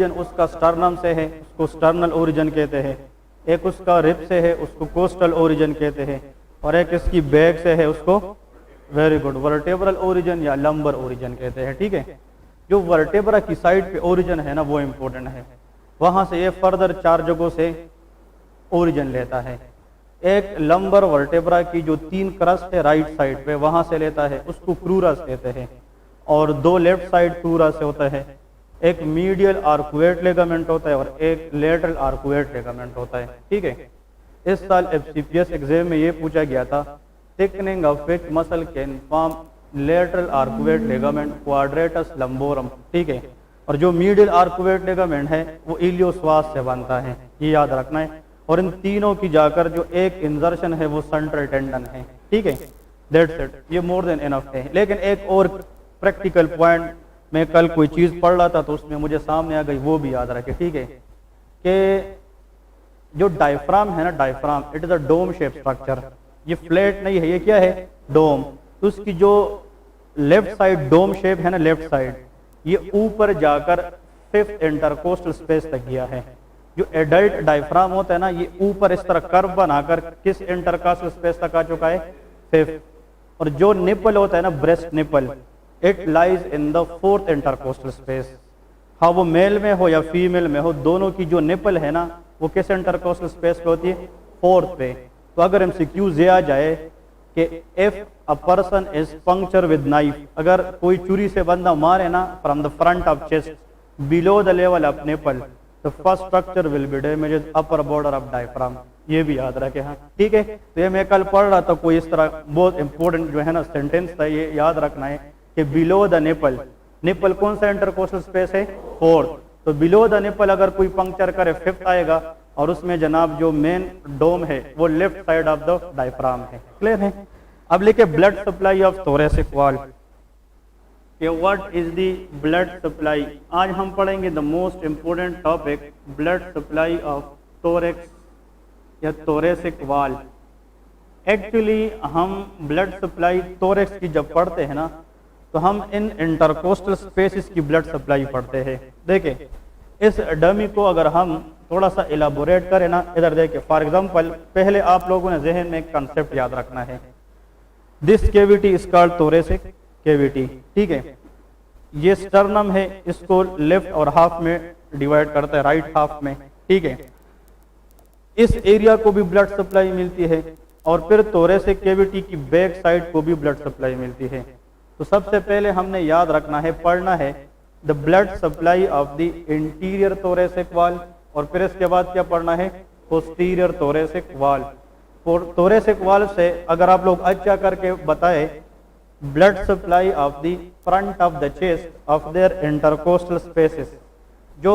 Origin उसका sternum से है, उसको स्टर्नल ओरिजिन कहते हैं। एक उसका रिब से है, उसको कोस्टल ओरिजिन कहते हैं। और एक इसकी बैक से है, उसको वेरी गुड वर्टेब्रल ओरिजिन या लंबर ओरिजिन कहते हैं। ठीक है, जो वर्टेब्रा की साइड पे ओरिजिन है ना वो इम्पोर्टेंट है, वहां से ये फर्दर 4 जगहों से ओरिजिन लेता है। एक लंबर वर्टेब्रा की जो 3 क्रस्ट है राइट साइड पे वहां से लेता है, उसको क्रूरस कहते हैं। और 2 लेफ्ट साइड क्रूरस से होता है, एक मीडियल आर्कुएट लिगामेंट होता है और एक लेटरल आर्कुएट लिगामेंट होता है। ठीक है, इस साल FCPS एग्जाम में ये पूछा गया था, thickening of which muscle can form lateral arcuate ligament quadratus lumborum. ठीक है, और जो मीडियल आर्कुएट लिगामेंट है वो इलियोस्वास से बनता है, ये याद रखना है। और इन तीनों की जाकर जो एक इंजर्शन है वो सेंट्रल टेंडन है। ठीक है, दैट्स इट, ये मोर देन इनफ है। लेकिन एक और प्रैक्टिकल पॉइंट, मैं कल कोई चीज पढ़ रहा था तो उसमें मुझे सामने आ गई, वो भी याद रखे। ठीक है, कि जो डायफ्राम है ना, diaphragm it is a dome shape structure, ये फ्लैट नहीं है, ये क्या है, डोम। तो उसकी जो लेफ्ट साइड डोम शेप है ना, लेफ्ट साइड, ये ऊपर जाकर 5th इंटरकोस्टल स्पेस तक गया है। जो एडल्ट डायफ्राम होता है ना, ये ऊपर इस तरह कर्व बनाकर किस इंटरकोस्टल स्पेस तक आ चुका है, 5th। और जो निपल होता है ना, breast nipple, it lies in the 4th intercostal space. हाँ, वो मेल में हो या फीमेल में हो, दोनों की जो निपल है ना वो किस इंटरकोस्टल स्पेस पे होती है, 4th पे। तो अगर MCQ ये आ जाए कि if a person is puncture with knife, अगर कोई चुरी से बंदा मारे ना from the front of chest below the level of nipple, the first structure will be damaged upper border of diaphragm. ये भी याद रखे। हाँ, ठीक है, तो ये मैं कल पढ़ रहा था, कोई इस तरह बहुत इंपॉर्टेंट जो है ना सेंटेंस था, ये याद रखना है कि बिलो द निपल, निपल कौन सा इंटरकोस्टल स्पेस है, 4th। तो बिलो द निपल अगर कोई पंक्चर करे 5th आएगा, और उसमें जनाब जो मेन डोम है वो left side of the diaphragm है। क्लियर है? अब लिखे blood supply of thoracic wall. What is the blood supply? आज हम पढ़ेंगे the most important topic, blood supply of thorax या थोरेसिक वॉल। एक्चुअली हम ब्लड सप्लाई थोरेक्स की जब पढ़ते हैं ना, तो हम इन इंटरकोस्टल स्पेसिस की ब्लड सप्लाई पढ़ते हैं। देखिए, इस डमी को अगर हम थोड़ा सा इलाबोरेट करें ना, इधर देखिए, फॉर एग्जांपल पहले आप लोगों ने जहन में एक कंसेप्ट याद रखना है, this cavity is called thoracic cavity. ठीक है, ये स्टर्नम है, इसको लेफ्ट और हाफ में डिवाइड करता है, राइट हाफ में। ठीक है, इस एरिया को भी ब्लड सप्लाई मिलती है, और फिर थोरेसिक केविटी की बैक साइड को भी ब्लड सप्लाई मिलती है। तो सबसे पहले हमने याद रखना है, पढ़ना है the blood supply of the interior thoracic wall, और फिर इसके बाद क्या पढ़ना है, posterior thoracic wall. Thoracic wall से अगर आप लोग अच्छा करके बताए, blood supply of the front of the chest of their intercostal spaces, जो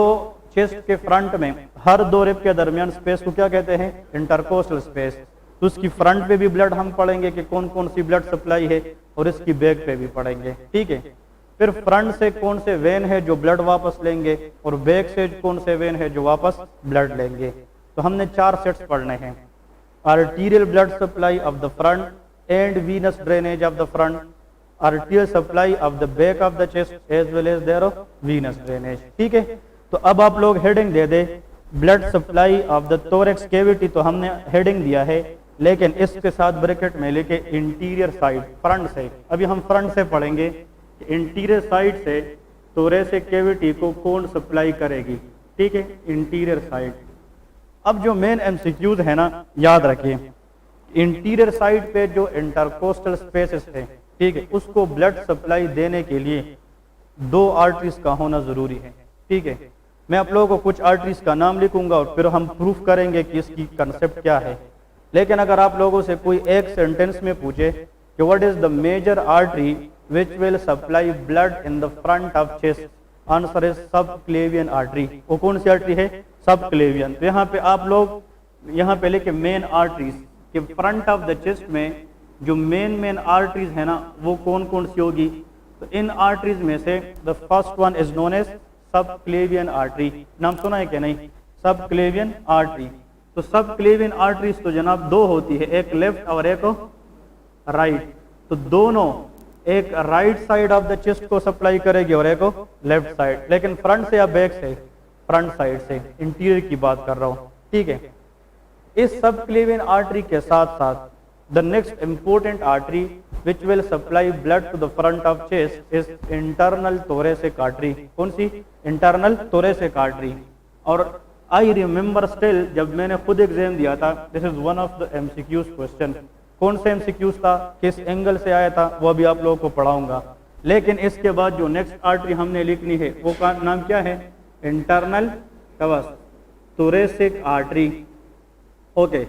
चेस्ट के फ्रंट में हर 2 रिब के दरमियान स्पेस को क्या कहते हैं, इंटरकोस्टल स्पेस। तो उसकी फ्रंट पे भी ब्लड हम पढ़ेंगे कि कौन कौन सी ब्लड सप्लाई है, और इसकी बैक पे भी पढ़ेंगे। ठीक है, फिर फ्रंट से कौन से वेन है जो ब्लड वापस लेंगे, और बैक से कौन से वेन है जो वापस ब्लड लेंगे। तो हमने 4 सेट्स पढ़ने हैं, arterial blood supply of the front and venous drainage of the front, arterial supply of the back of the chest as well as their venous drainage. ठीक है, तो अब आप लोग हेडिंग दे दे blood supply of the thorax cavity, तो हमने हेडिंग दिया है, लेकिन इसके साथ ब्रैकेट में लेके इंटीरियर साइड, फ्रंट से। अभी हम फ्रंट से पढ़ेंगे, इंटीरियर साइड से थोरेसिक केविटी को कौन सप्लाई करेगी। ठीक है, इंटीरियर साइड। अब जो मेन MCQs है ना, याद रखिए, इंटीरियर साइड पे जो इंटरकोस्टल स्पेसेस है, ठीक है, उसको ब्लड सप्लाई देने के लिए 2 आर्टरीज का होना जरूरी है। ठीक है, मैं आप लोगों को कुछ आर्टरीज का नाम लिखूंगा और फिर हम प्रूफ करेंगे कि इसकी कंसेप्ट क्या है। लेकिन अगर आप लोगों से कोई एक सेंटेंस में पूछे कि what is the major artery which will supply blood in the front of chest, answer है सबक्लेवियन आर्टरी। वो कौन सी आर्टरी है, सबक्लेवियन। तो यहाँ पे आप लोग यहाँ पे लेके मेन आर्टरीज के फ्रंट ऑफ द चेस्ट में जो मेन आर्टरीज है ना, वो कौन कौन सी होगी। तो इन आर्टरीज में से the first one is known as subclavian artery. नाम सुना है कि नहीं, सबक्लेवियन आर्टरी। तो सबक्लेवियन आर्टरीज तो जनाब 2 होती है, एक लेफ्ट और एक राइट। तो दोनों एक right side of the chest को सप्लाई करेगी और एक लेफ्ट साइड। लेकिन फ्रंट से या बैक से, फ्रंट साइड से, इंटीरियर की बात कर रहा हूँ, ठीक है। इस सबक्लेवियन आर्टरी के साथ साथ the next important artery which will supply blood to the front of chest is internal thoracic artery. कौन सी? Internal thoracic artery. और आई रिमेम्बर स्टिल, जब मैंने खुद एग्जाम दिया था, this is one of the MCQs question. कौन सा एमसीक्यूज था, किस एंगल से आया था, वो अभी आप लोगों को पढ़ाऊंगा। लेकिन इसके बाद जो नेक्स्ट आर्टरी हमने लिखनी है वो का नाम क्या है? Internal thoracic artery. Okay,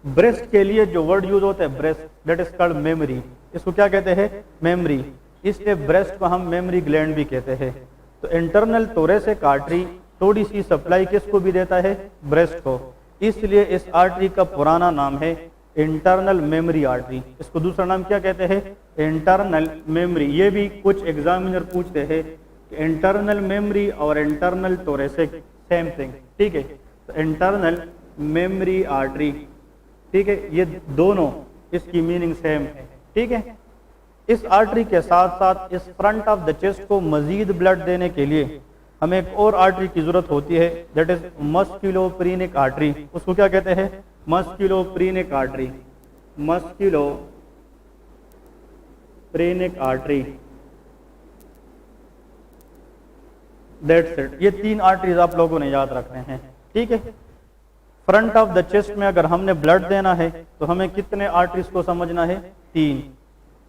breast के लिए जो वर्ड यूज होता है breast, that is called memory. इसको क्या कहते हैं? मेमोरी। इसलिए ब्रेस्ट को हम मेमोरी ग्लैंड भी कहते हैं। तो इंटरनल थोरेसिक आर्टरी थोड़ी सी सप्लाई किसको भी देता है? ब्रेस्ट को। इसलिए इस आर्टरी का पुराना नाम है इंटरनल मेमोरी आर्टरी। इसको दूसरा नाम क्या कहते हैं? Internal memory. ये भी कुछ एग्जामिनर पूछते हैं कि इंटरनल मेमोरी और इंटरनल थोरेसिक सेम थिंग, ठीक है। तो इंटरनल मेमोरी आर्टरी, ठीक है, ये दोनों इसकी मीनिंग सेम है, ठीक है। इस आर्टरी के साथ साथ इस फ्रंट ऑफ द चेस्ट को मजीद ब्लड देने के लिए हमें एक और आर्टरी की जरूरत होती है, दैट इज मस्क्यूलोपेनिक आर्टरी। उसको क्या कहते हैं? Musculophrenic artery. Musculophrenic artery, that's it. ये तीन आर्टरीज आप लोगों ने याद रखने हैं, ठीक है। फ्रंट ऑफ द चेस्ट में अगर हमने ब्लड देना है तो हमें कितने आर्टरीज को समझना है? तीन।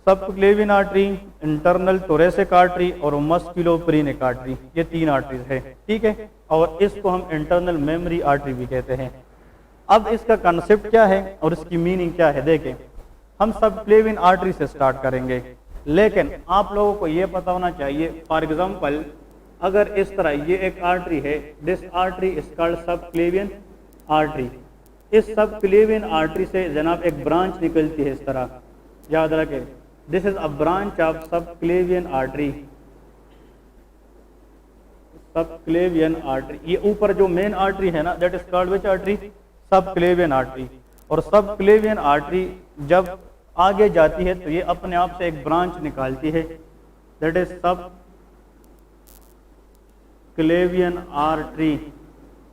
Subclavian artery, internal thoracic artery और मस्क्यूलोपेनिक आर्टरी, ये तीन आर्टरीज है, ठीक है। और इसको हम इंटरनल मेमोरी आर्टरी भी कहते हैं। अब इसका कंसेप्ट क्या है और इसकी मीनिंग क्या है? देखें, हम सबक्लेवियन आर्टरी से स्टार्ट करेंगे, लेकिन आप लोगों को यह पता होना चाहिए, फॉर एग्जाम्पल अगर इस तरह ये एक आर्टरी है, this artery is called subclavian artery. इस सबक्लेवियन आर्टरी से जनाब एक ब्रांच निकलती है, इस तरह याद रखें, this is a branch of subclavian artery. Subclavian artery, ये ऊपर जो मेन आर्टरी है ना, that is called which artery? Subclavian artery. और सबक्लेवियन आर्टरी जब आगे जाती है तो ये अपने आप से एक ब्रांच निकालती है, that is subclavian artery.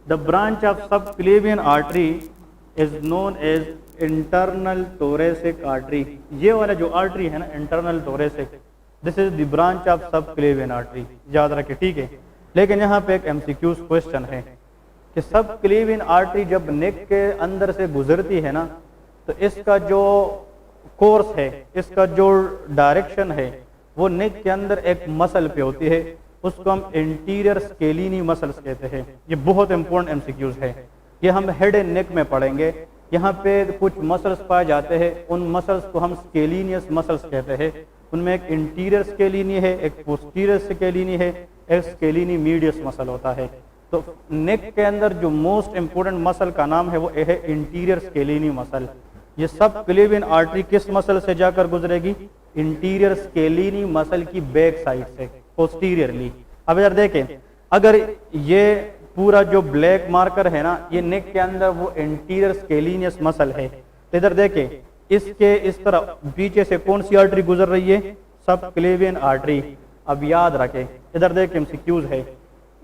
The branch of subclavian artery is known as internal thoracic artery. ये वाला जो आर्टरी है ना, internal thoracic, this is the branch of subclavian artery, याद रखें, ठीक है। लेकिन यहाँ पे एक एमसीक्यूज क्वेश्चन है कि सबक्लेवियन आर्टरी जब नेक के अंदर से गुजरती है ना, तो इसका जो कोर्स है, इसका जो डायरेक्शन है, वो नेक के अंदर एक मसल पे होती है, उसको हम इंटीरियर स्केलिनी मसल्स कहते हैं। ये बहुत इंपॉर्टेंट एमसीक्यूज है, ये हम हेड एंड नेक में पढ़ेंगे। यहाँ पे कुछ मसल्स पाए जाते हैं, उन मसल्स को हम स्केलिनियस मसल्स कहते हैं। उनमें एक इंटीरियर स्केलिनी है, एक पोस्टीरियर स्केलिनी है, एक स्केलिनी मीडियस मसल होता है। तो नेक के अंदर जो मोस्ट इंपोर्टेंट मसल का नाम है वो है इंटीरियर स्केलिनी मसल। ये सबक्लेवियन आर्टरी किस मसल से जाकर गुजरेगी? इंटीरियर स्केलिनी मसल की बैक साइड से, पोस्टीरियरली। अब इधर देखें, अगर ये पूरा जो ब्लैक मार्कर है ना, ये नेक के अंदर वो इंटीरियर स्केलिनियस मसल है। तो इधर देखें, इसके इस तरह पीछे से कौन सी आर्टरी गुजर रही है? Subclavian artery. अब याद रखें, इधर देखें एमसीक्यूज है,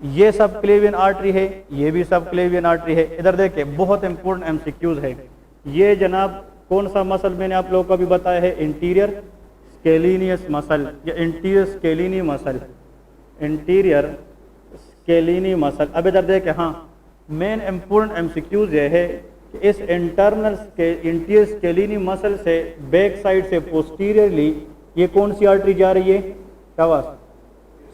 ये सबक्लेवियन आर्टरी है, ये भी सबक्लेवियन आर्टरी है। इधर देखें, बहुत इंपॉर्टेंट एमसीक्यूज है। ये जनाब कौन सा मसल मैंने आप लोगों को भी बताया है? इंटीरियर स्केलिनियस मसल या इंटीरियर स्केलिनी मसल, इंटीरियर स्केलिनी मसल। अब इधर देखें, हाँ, मेन इंपॉर्टेंट एमसीक्यूज ये है कि इस इंटीरियर स्केलिनी मसल से बैक साइड से पोस्टीरियरली ये कौन सी आर्टरी जा रही है? शाबाश,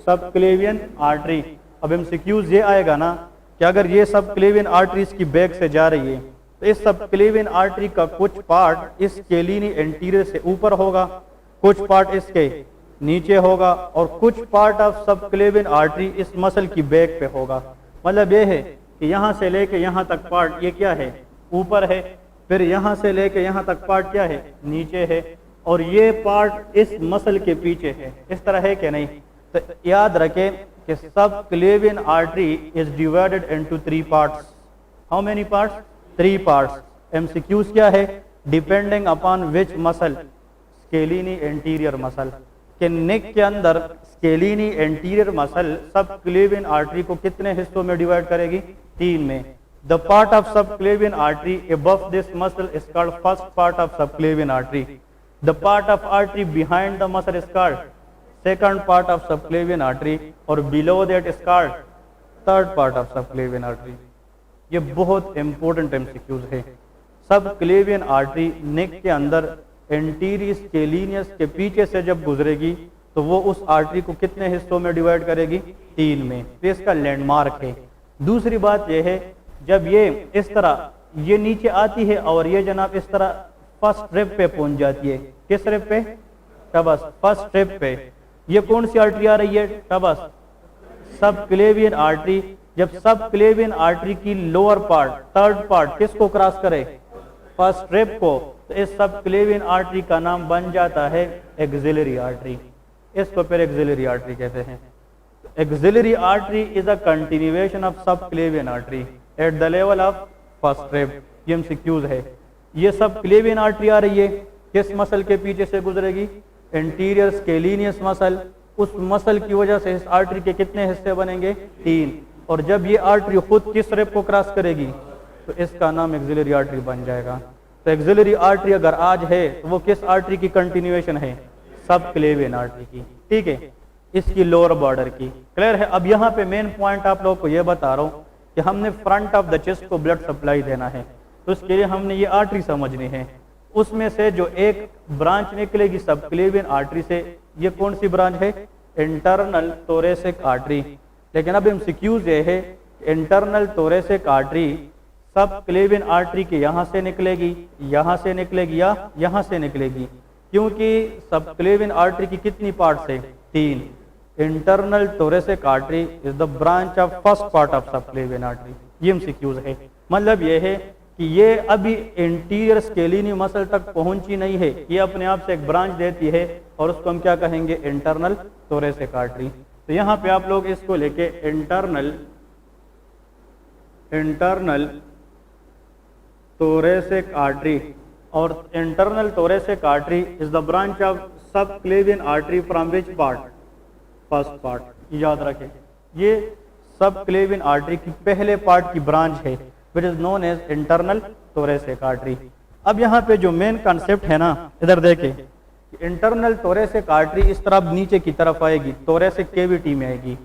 सबक्लेवियन आर्टरी। अब एमसीक्यूज ये आएगा ना कि अगर ये सबक्लेवियन आर्टरी इसकी बैक से जा रही है, तो इस सबक्लेवियन आर्टरी का कुछ पार्ट इस स्केलिनी इंटीरियर से ऊपर होगा, कुछ पार्ट इसके नीचे होगा, और कुछ पार्ट ऑफ सबक्लेवियन आर्टरी इस मसल की बैक पे होगा। मतलब ये है कि यहाँ से लेके यहाँ तक पार्ट ये क्या है? ऊपर है। फिर यहाँ से लेके यहाँ तक पार्ट क्या है? नीचे है। और ये पार्ट इस मसल के पीछे है। इस तरह है कि नहीं? तो याद रखें कि subclavian artery is divided into 3 parts. How many parts? 3 parts. MCQs क्या है? Depending upon which muscle? Scaleni anterior muscle. कि नेक के अंदर स्केलिनी एंटीरियर मसल सब क्लेवियन आर्टरी को कितने हिस्सों में डिवाइड करेगी? 3 में। The part of subclavian artery above this muscle is called first part of subclavian artery. The part of artery behind the muscle is called second part of subclavian artery, और below that is called third part of subclavian artery. ये बहुत important MCQs है। सब क्लेवियन artery नेक के अंदर anterior स्केलिनियस के पीछे से जब गुजरेगी तो वो उस आर्टरी को कितने हिस्सों में डिवाइड करेगी? 3 में। तो इसका लैंडमार्क है। दूसरी बात यह है, जब ये इस तरह ये नीचे आती है और ये जनाब इस तरह फर्स्ट रिब पे पहुंच जाती है। किस रिब पे? टबस, फर्स्ट रिब पे। ये कौन सी आर्टरी आ रही है? टबस, सब क्लेवियन आर्टरी। जब सब क्लेवियन आर्टरी की लोअर पार्ट, थर्ड पार्ट किसको क्रॉस करे? फर्स्ट रिब को, तो इस सब क्लेवियन आर्टरी का नाम बन जाता है एक्सिलरी आर्टरी। इसको फिर एक्सिलरी आर्टरी कहते हैं। Axillary artery is a continuation of subclavian artery at the level of first rib. ये एमसीक्यूज है। ये सब क्लेवियन आर्टरी आ रही है, किस मसल के पीछे से गुजरेगी? Anterior scalenus muscle. उस मसल की वजह से इस आर्टरी के कितने हिस्से बनेंगे? 3। और जब ये आर्टरी खुद किस रिब को क्रॉस करेगी तो इसका नाम एक्सिलरी आर्टरी बन जाएगा। तो एक्सिलरी आर्टरी अगर आज है तो वो किस आर्टरी की कंटिन्यूएशन है? सब क्लेवियन आर्टरी की। ठीक है, इसकी लोअर बॉर्डर की। क्लियर है? अब यहाँ पे मेन पॉइंट आप लोगों को ये बता रहा हूँ कि हमने फ्रंट ऑफ द चेस्ट को ब्लड सप्लाई देना है, तो उसके लिए हमने ये आर्टरी समझनी है। उसमें से जो एक ब्रांच निकलेगी सब क्लेवियन आर्टरी से, ये कौन सी ब्रांच है? Internal thoracic artery. लेकिन अब एमसीक्यूज ये है, इंटरनल थोरेसिक आर्टरी सब क्लेवियन आर्टरी के यहाँ से निकलेगी, यहाँ से निकलेगी या यहाँ से निकलेगी? क्योंकि सब क्लेवियन आर्टरी की कितनी पार्ट है? 3। Internal thoracic artery is the branch of first part of subclavian artery. ये एमसीक्यूज है। मतलब ये है कि ये अभी इंटीरियर स्केलिनी मसल तक पहुंची नहीं है, ये अपने आप से एक ब्रांच देती है और उसको हम क्या कहेंगे? Internal thoracic artery. तो यहाँ पे आप लोग इसको लेके इंटरनल थोरेसिक आर्टरी, और internal thoracic artery is the branch of subclavian artery from which part? First part. याद रखें, ये सब क्लेवियन आर्टरी की पहले पार्ट की ब्रांच है which is known as internal thoracic artery. अब यहाँ पे जो मेन कॉन्सेप्ट है ना, इधर देखें, इंटरनल थोरेसिक आर्टरी इस तरफ नीचे की तरफ आएगी, थोरेसिक कैविटी में आएगी,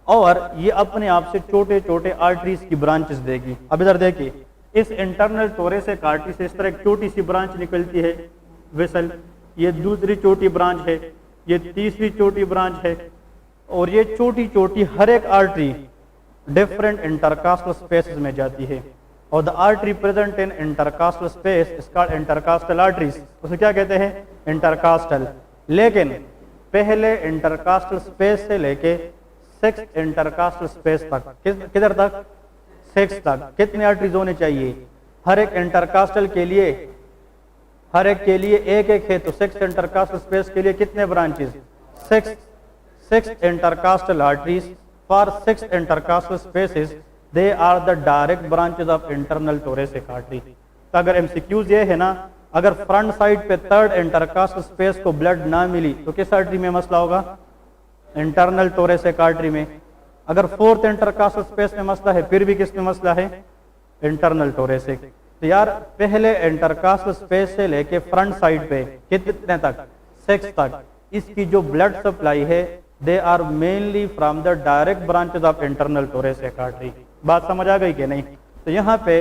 और ये अपने आप से छोटे छोटे आर्टरीज की ब्रांचेस देगी। अब इधर देखिए, इस इंटरनल थोरेसिक आर्टरी से इस तरह एक छोटी सी ब्रांच निकलती है, वेसल। ये दूसरी छोटी ब्रांच है, ये तीसरी छोटी ब्रांच है, और ये छोटी छोटी हर एक आर्टरी डिफरेंट इंटरकास्टल स्पेसेस में जाती है। और the artery present in intercostal space is called intercostal arteries. उसे क्या कहते हैं? इंटरकास्टल। लेकिन पहले इंटरकास्टल स्पेस से लेके 6 इंटरकास्टल स्पेस तक, किधर तक? 6 तक कितने आर्टरीज होने चाहिए? हर एक इंटरकास्टल के लिए, हर एक के लिए एक एक है, तो 6 इंटरकास्टल स्पेस के लिए कितने branches? 6 intercostal arteries for 6 intercostal spaces, they are the direct branches of internal thoracic artery. तो अगर एमसीक्यूज ये है ना, अगर फ्रंट साइड पे थर्ड इंटरकास्टल स्पेस को ब्लड ना मिली तो किस आर्टरी में मसला होगा? इंटरनल थोरेसिक आर्टरी में। अगर फोर्थ इंटरकास्टल स्पेस में मसला है, फिर भी किस में मसला है? Internal thoracic. तो यार पहले इंटरकास्टल स्पेस से लेके फ्रंट साइड पे कितने तक? 6 तक। इसकी जो ब्लड सप्लाई है, they are mainly from the direct branches of internal thoracic artery. बात समझ आ गई कि नहीं? तो यहाँ पे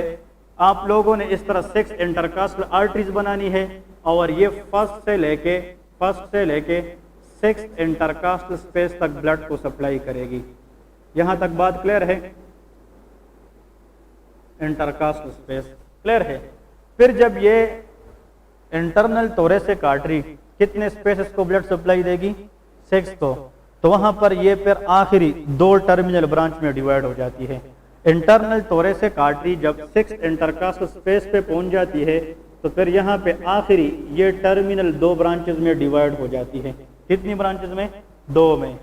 आप लोगों ने इस तरह 6 इंटरकास्टल आर्टरीज बनानी है, और ये फर्स्ट से लेके 6 इंटरकास्टल स्पेस तक ब्लड को सप्लाई करेगी। यहां तक बात क्लियर है? इंटरकास्टल स्पेस क्लियर है? फिर जब ये इंटरनल थोरेसिक आर्टरी कितने स्पेसेस को ब्लड सप्लाई देगी? 6 को। तो वहां पर ये फिर आखिरी 2 टर्मिनल ब्रांच में डिवाइड हो जाती है। इंटरनल थोरेसिक आर्टरी जब 6 इंटरकास्टल स्पेस पे पहुंच जाती है, तो फिर यहाँ पे आखिरी ये टर्मिनल 2 ब्रांचेस में डिवाइड हो जाती है। कितनी ब्रांचेस में? 2 में।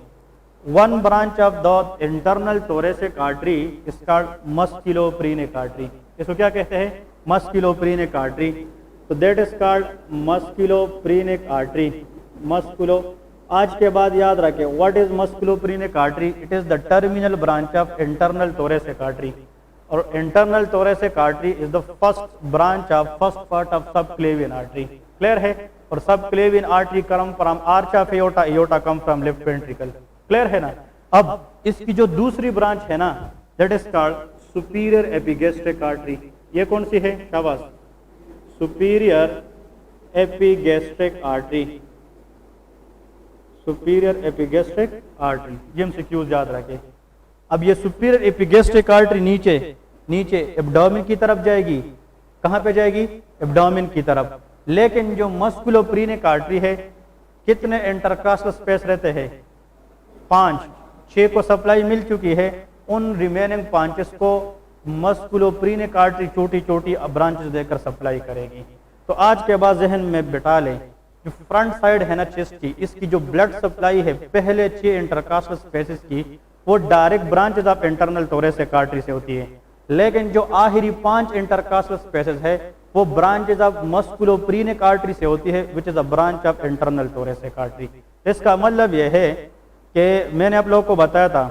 One branch of the internal thoracic artery is called musculophrenic artery. इसको क्या कहते हैं? Musculophrenic artery. तो that is called musculophrenic artery. मस्कुलो आज के बाद याद रखें, what is musculophrenic artery? It is the terminal branch of internal thoracic artery, और internal thoracic artery is the first branch of first part of subclavian artery. Clear है? और subclavian artery come from arch of aorta, aorta come from left ventricle. Clear है ना? अब इसकी जो दूसरी branch है ना, that is called superior epigastric artery. ये कौन सी है? शाबाश, superior epigastric artery, superior epigastric artery. ये एमसीक्यूज याद रखें। अब ये सुपीरियर एपिगैस्ट्रिक आर्टरी नीचे एब्डोमेन की तरफ जाएगी। कहां पे जाएगी? एब्डोमेन की तरफ। लेकिन जो मस्कुलोपेनिक आर्टरी है, कितने इंटरकास्टल स्पेस रहते हैं? 5। 6 को सप्लाई मिल चुकी है, उन रिमेनिंग 5 को मस्कुलोपेनिक आर्टरी छोटी छोटी ब्रांचेस देकर सप्लाई करेगी। तो आज के बाद जहन में बिठा लें, जो फ्रंट साइड है ना चेस्ट की, इसकी जो ब्लड सप्लाई है पहले 6 इंटरकास्टल स्पेसेस की, वो direct branches of internal thoracic artery से होती है। लेकिन जो आखिरी 5 इंटरकास्टल स्पेसेस है वो ब्रांचेस ऑफ मस्कुलोपेनिक आर्टरी से होती है, which is a branch of internal thoracic artery. इसका मतलब यह है कि मैंने आप लोगों को बताया था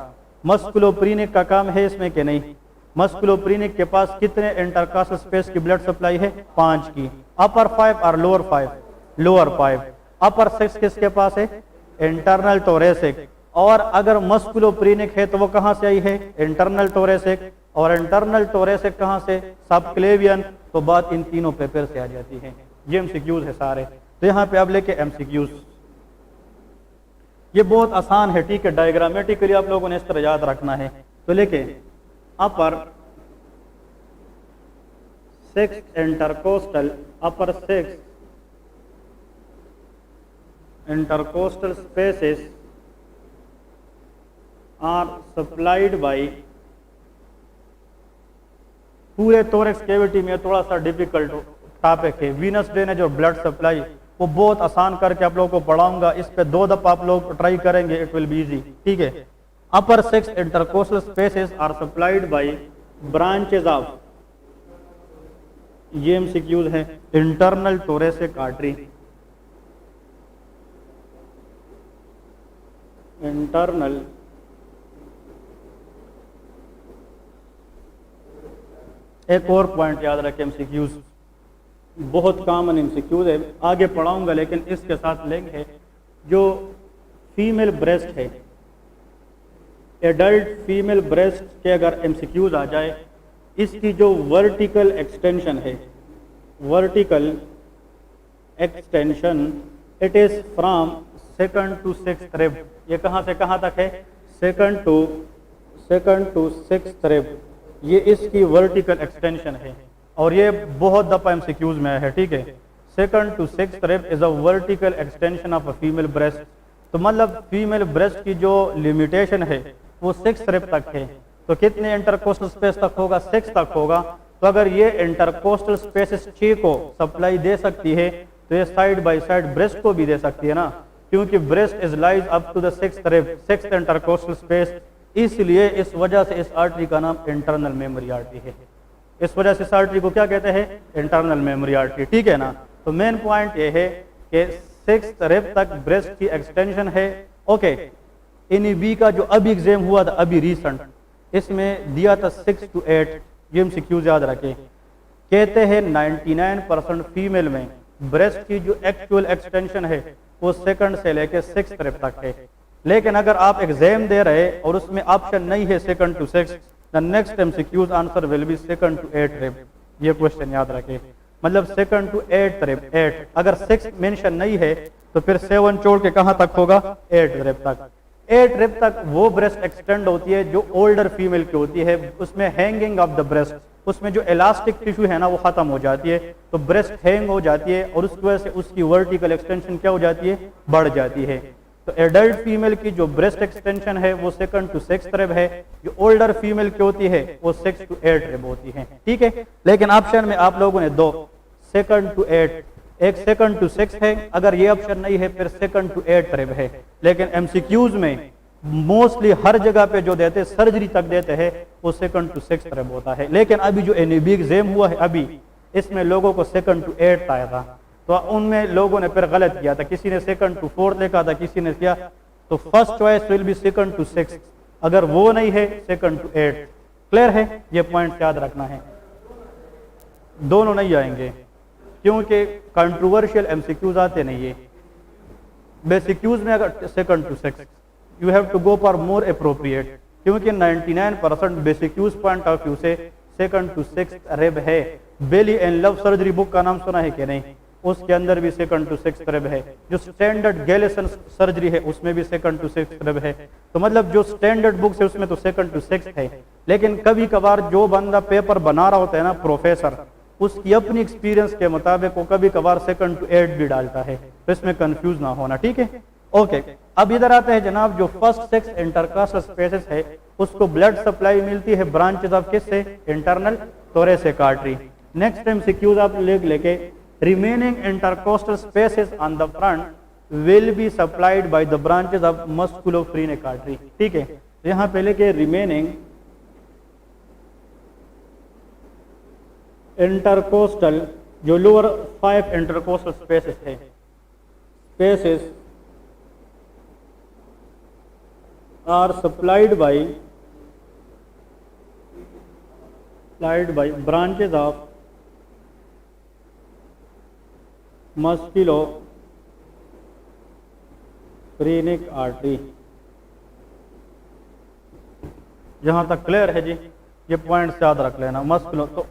मस्कुलोपेनिक का काम है इसमें कि नहीं। मस्कुलोपेनिक के पास कितने इंटरकास्टल स्पेस की ब्लड सप्लाई है? 5 की। अपर 5 और लोअर 5? लोअर 5। अपर 6 किसके पास है? Internal thoracic. और अगर मस्कुलोपेनिक है तो वो कहां से आई है? Internal thoracic. और इंटरनल थोरेसिक कहां से? सबक्लेवियन। तो बात इन तीनों पेपर से आ जाती है। ये एमसीक्यूज है सारे। तो यहां पे अब लेके एमसीक्यूज, ये बहुत आसान है, ठीक है। डायग्रामेटिकली आप लोगों ने इस तरह याद रखना है। तो लेके upper 6 intercostal, upper 6 intercostal spaces are supplied by, पूरे थोरैक्स कैविटी में थोड़ा सा डिफिकल्ट टॉपिक है। वीनस ड्रेनेज और ब्लड सप्लाई, वो बहुत आसान करके आप लोगों को पढ़ाऊंगा। इस पे 2 दफा आप लोग ट्राई करेंगे, इट विल बी इजी, ठीक है। Upper 6 intercostal spaces are supplied by branches of, ये एमसीक्यूज है, इंटरनल थोरेसिक आर्टरी, इंटरनल एक और पॉइंट याद रखें, एमसीक्यूज बहुत कॉमन एमसीक्यूज है, आगे पढ़ाऊंगा लेकिन इसके साथ लिंक है। जो फीमेल ब्रेस्ट है, एडल्ट फीमेल ब्रेस्ट के अगर एमसीक्यूज आ जाए, इसकी जो वर्टिकल एक्सटेंशन है, vertical extension, it is from 2nd to 6th rib. ये कहां से कहां तक है? 2nd to 6th rib. ये इसकी वर्टिकल एक्सटेंशन है और ये बहुत दफा एमसीक्यूज में है, ठीक है। 2nd to 6th rib is a vertical extension of a female breast. तो मतलब फीमेल ब्रेस्ट की जो लिमिटेशन है वो 6th रिब तक है। तो कितने इंटरकोस्टल स्पेस तक होगा? 6 तक होगा। तो अगर ये इंटरकोस्टल स्पेसेस 6 को सप्लाई दे सकती है तो ये साइड बाय साइड ब्रेस्ट को भी दे सकती है ना, क्योंकि breast is lies up to the 6th rib, 6th intercostal space. इसलिए इस वजह से इस आर्टरी का नाम इंटरनल मेमोरी आर्टरी है। इस वजह से इस आर्टरी को क्या कहते हैं? इंटरनल मेमोरी आर्टरी, ठीक है ना। तो मेन पॉइंट ये है कि 6th रिब तक ब्रेस्ट की एक्सटेंशन है। ओके, NEB का जो अभी एग्जाम हुआ था, अभी रिसेंट, इसमें दिया था 6 to 8। ये एमसीक्यूज याद रखें। कहते हैं 99% फीमेल में ब्रेस्ट की जो एक्चुअल एक्सटेंशन है वो 2nd से लेके 6th रिब तक है। लेकिन अगर आप एग्जाम दे रहे और उसमें ऑप्शन नहीं है 2nd to 6, the next MCQs answer will be 2nd to 8 rib. ये क्वेश्चन याद रखें, मतलब 2nd to 8th रिब, 8। अगर 6 मेंशन नहीं है तो फिर 7 छोड़ के कहां तक होगा? 8 रिब तक। 8 रिब तक वो ब्रेस्ट एक्सटेंड होती है जो ओल्डर फीमेल की होती है, उसमें हैंगिंग ऑफ द ब्रेस्ट, उसमें जो इलास्टिक टिश्यू है ना वो खत्म हो जाती है, तो ब्रेस्ट हैंग हो जाती है और उसकी वजह से उसकी वर्टिकल एक्सटेंशन क्या हो जाती है? बढ़ जाती है। तो एडल्ट फीमेल की जो ब्रेस्ट एक्सटेंशन है वो 2nd to 6th रिब है, जो ओल्डर फीमेल की होती है वो 6 to 8 रिब होती है, ठीक है। लेकिन ऑप्शन में आप लोगों ने 2, 2nd to 8, एक 2nd to 6 है। अगर ये ऑप्शन नहीं है फिर 2nd to 8 रिब है। लेकिन एमसीक्यूज में मोस्टली हर जगह पे जो देते सर्जरी तक देते हैं वो 2nd to 6th रिब होता है। लेकिन अभी जो NEB एग्जाम हुआ है अभी, इसमें लोगों को 2nd to 8th आया था। तो उनमें लोगों ने फिर गलत किया था, किसी ने सेकंड टू फोर्थ लिखा था, किसी ने किया, तो first choice will be second to six, अगर वो नहीं है सेकंड टू एट। क्लियर है, ये पॉइंट याद रखना है। दोनों नहीं आएंगे क्योंकि कंट्रोवर्शियल एमसीक्यूज आते नहीं है। बेसिक्यूज में अगर second to six, you have to go for more appropriate, क्योंकि 99% बेसिक्यूज पॉइंट ऑफ व्यू से सेकंड टू सिक्स रेब है। Bailey and Love surgery book का नाम सुना है कि नहीं, उसके अंदर भी सेकंड टू सिक्स रेब है। जो स्टैंडर्ड गैलेसन सर्जरी है उसमें भी सेकंड टू सिक्स रेब है। तो मतलब जो स्टैंडर्ड बुक्स है उसमें तो सेकंड टू सिक्स है, लेकिन कभी कभार जो बंदा पेपर बना रहा होता है ना, प्रोफेसर, उसकी अपनी एक्सपीरियंस के मुताबिक वो कभी कभार सेकंड टू एट भी डालता है, तो इसमें कंफ्यूज ना होना, ठीक है। ओके, अब इधर आते हैं जनाब, जो फर्स्ट सिक्स इंटरकास्टल स्पेसेस है उसको ब्लड सप्लाई मिलती है ब्रांचेस ऑफ किससे, internal thoracic artery. Next MCQs आप लेके, remaining intercostal spaces on the front will be supplied by the branches of musculophrenic artery, ठीक है। यहां पे लेके रिमेनिंग इंटरकोस्टल, जो लोअर 5 इंटरकोस्टल स्पेसेस है, spaces are supplied by branches of musculophrenic artery. यहां तक क्लियर है जी, ये पॉइंट्स याद रख लेना। मस्कुलो, तो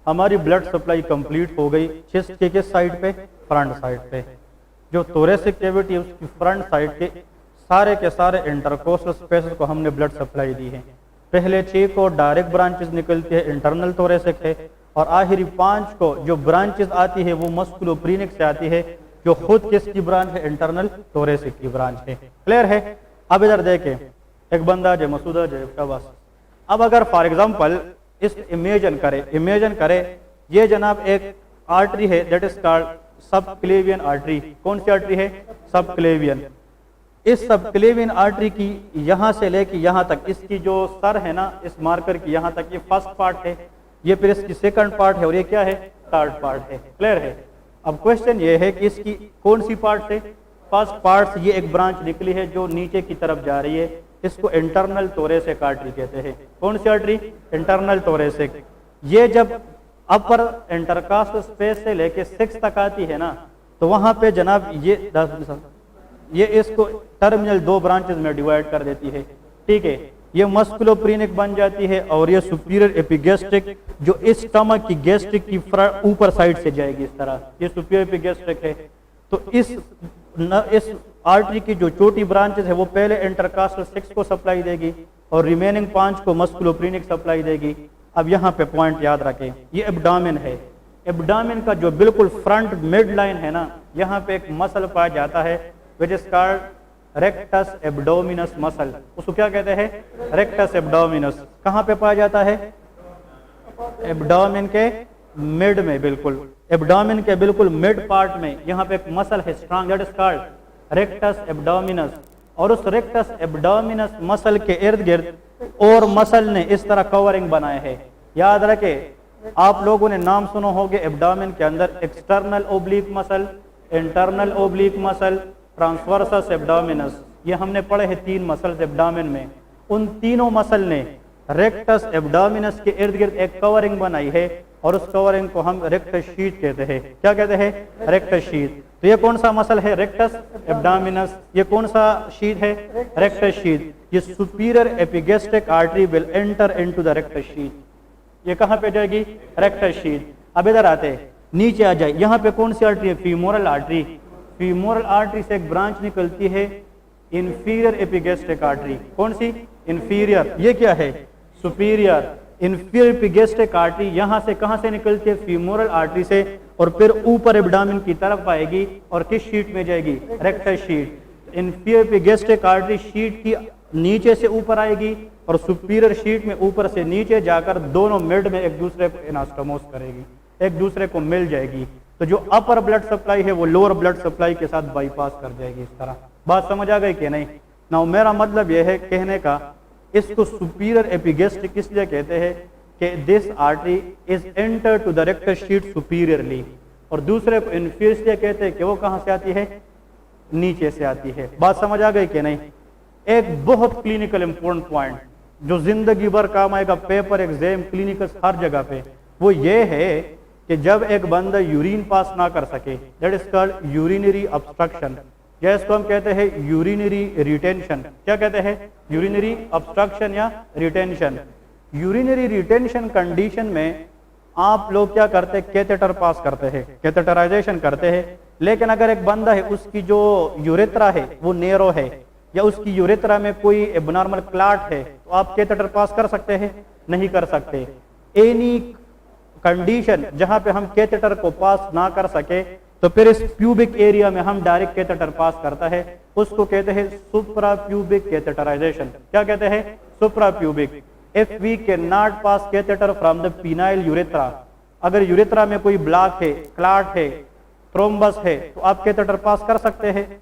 हमारी ब्लड सप्लाई कंप्लीट हो गई चेस्ट के किस साइड पे, फ्रंट साइड पे। जो थोरेसिक कैविटी है उसकी फ्रंट साइड के सारे इंटरकोस्टल स्पेसेस को हमने ब्लड सप्लाई दी है। पहले 6 को डायरेक्ट ब्रांचेस निकलती है, इंटरनल थोरेसिक है, और आखिरी 5 को जो ब्रांचेस आती है वो मस्कुलोफ्रेनिक से आती है, जो खुद किसकी ब्रांच है, इंटरनल थोरेसिक की ब्रांच है। क्लियर है। अब इधर देखें, एक बंदा जो मसूदा जो बस, अब अगर फॉर एग्जांपल इस इमेजिन करे ये जनाब एक आर्टरी है, that is called subclavian artery. कौन सी आर्टरी है, सबक्लेवियन। इस सबक्लेवियन आर्टरी की यहां से लेके यहां तक, इसकी जो सर है ना इस मार्कर की, यहां तक ये फर्स्ट पार्ट है, ये फिर इसकी सेकंड पार्ट है, और ये क्या है, थर्ड पार्ट है। क्लियर है। अब क्वेश्चन ये है कि इसकी कौन सी पार्ट से, फर्स्ट पार्ट से ये एक ब्रांच निकली है जो नीचे की तरफ जा रही है, इसको इंटरनल थोरेसिक आर्टरी कहते हैं। कौन सी आर्टरी, इंटरनल थोरेसिक। ये जब अपर इंटरकास्टल स्पेस से लेके 6 तक आती है ना, तो वहां पे जनाब ये इसको टर्मिनल 2 ब्रांचेस में डिवाइड कर देती है, ठीक है। ये मस्कुलोफ्रेनिक बन जाती है, और ये सुपीरियर एपिगैस्ट्रिक जो इस स्टमक की गैस्ट्रिक की ऊपर साइड से जाएगी, इस तरह ये सुपीरियर एपिगैस्ट्रिक है। तो इस आर्टरी की जो छोटी ब्रांचेस है वो पहले इंटरकास्टल 6 को सप्लाई देगी, और रिमेनिंग 5 को मस्कुलोफ्रेनिक सप्लाई देगी। अब यहाँ पे पॉइंट याद रखें, ये एब्डामिन है। एब्डामिन का जो बिल्कुल फ्रंट मिड लाइन है ना, यहाँ पे एक मसल पाया जाता है which is called rectus abdominis muscle. उसको क्या कहते हैं, रेक्टस एब्डोमिनस। कहाँ पे पाया जाता है, एब्डोमिन के मिड में, बिल्कुल एब्डोमिन के बिल्कुल मिड पार्ट में यहाँ पे एक मसल है strong, that is called rectus abdominis. और उस रेक्टस एब्डोमिनस मसल के इर्द गिर्द और मसल ने इस तरह कवरिंग बनाए है। याद रखे, आप लोगों ने नाम सुनो होगे एब्डोमिन के अंदर external oblique muscle, internal oblique muscle, transversus abdominis. ये हमने पढ़े हैं 3 मसल्स एब्डोमिन में। उन तीनों मसल ने रेक्टस एब्डोमिनस के इर्द गिर्द एक कवरिंग बनाई है, और उस कवरिंग को हम रेक्टस शीट कहते हैं। क्या कहते हैं, रेक्टस शीट। तो ये कौन सा मसल है, रेक्टस एब्डोमिनस। ये कौन सा शीट है, रेक्टस शीट। ये superior epigastric artery will enter into the rectus sheet. ये कहां पे जाएगी, रेक्टस शीट। अब इधर आते हैं, नीचे आ जाए, यहाँ पे कौन सी आर्टरी है, फीमोरल आर्टरी। फीमोरल आर्टरी से एक ब्रांच निकलती है इंफीरियर एपिगैस्ट्रिक आर्टरी। कौन सी, इंफीरियर। ये क्या है, सुपीरियर। इंफीरियर एपिगैस्ट्रिक आर्टरी यहां से कहां से निकलती है, फीमोरल आर्टरी से, और फिर ऊपर एब्डोमेन की तरफ आएगी, और किस शीट में जाएगी, rectus sheet. Inferior epigastric artery sheet की नीचे से ऊपर आएगी, और सुपीरियर शीट में ऊपर से नीचे जाकर दोनों मिड में एक दूसरे को एनास्टोमोस करेगी, एक दूसरे को मिल जाएगी। तो जो अपर ब्लड सप्लाई है वो लोअर ब्लड सप्लाई के साथ बाईपास कर जाएगी। इस तरह बात समझ आ गई कि नहीं। ना मेरा मतलब यह है कहने का, इसको सुपीरियर एपिगैस्ट्रिक इसलिए कहते हैं कि this artery is enter to the rectus sheath superiorly, और दूसरे को इंफीरियर इसलिए कहते हैं कि वो कहाँ से आती है, नीचे से आती है। बात समझ आ गई कि नहीं? एक बहुत क्लिनिकल इंपॉर्टेंट पॉइंट जो जिंदगी भर काम आएगा, पेपर, एग्जाम, क्लिनिकल, हर जगह पे, वो ये है कि जब एक बंदा यूरिन पास ना कर सके, that is called urinary obstruction, या इसको हम कहते हैं यूरिनरी रिटेंशन। क्या कहते हैं? यूरिनरी ऑब्स्ट्रक्शन या रिटेंशन। यूरिनरी रिटेंशन कंडीशन में आप लोग क्या करते हैं? कैथेटर पास करते हैं, कैथेटराइजेशन करते हैं। लेकिन अगर एक बंदा है, उसकी जो यूरेथ्रा है वो नैरो है, या उसकी यूरेथ्रा में कोई एबनॉर्मल क्लॉट है, तो आप कैथेटर पास कर सकते हैं? नहीं कर सकते। एनी कंडीशन जहां पे हम कैथेटर को पास ना कर सके, तो फिर इस प्यूबिक एरिया में हम डायरेक्ट कैथेटर पास करता है, उसको कहते हैं सुप्रा प्यूबिक कैथेटराइजेशन। क्या कहते हैं? Supra pubic. If we can not pass catheter from the penile urethra, अगर यूरेथ्रा में कोई ब्लॉक है, क्लॉट है, थ्रोम्बस है, तो आप कैथेटर पास कर सकते हैं?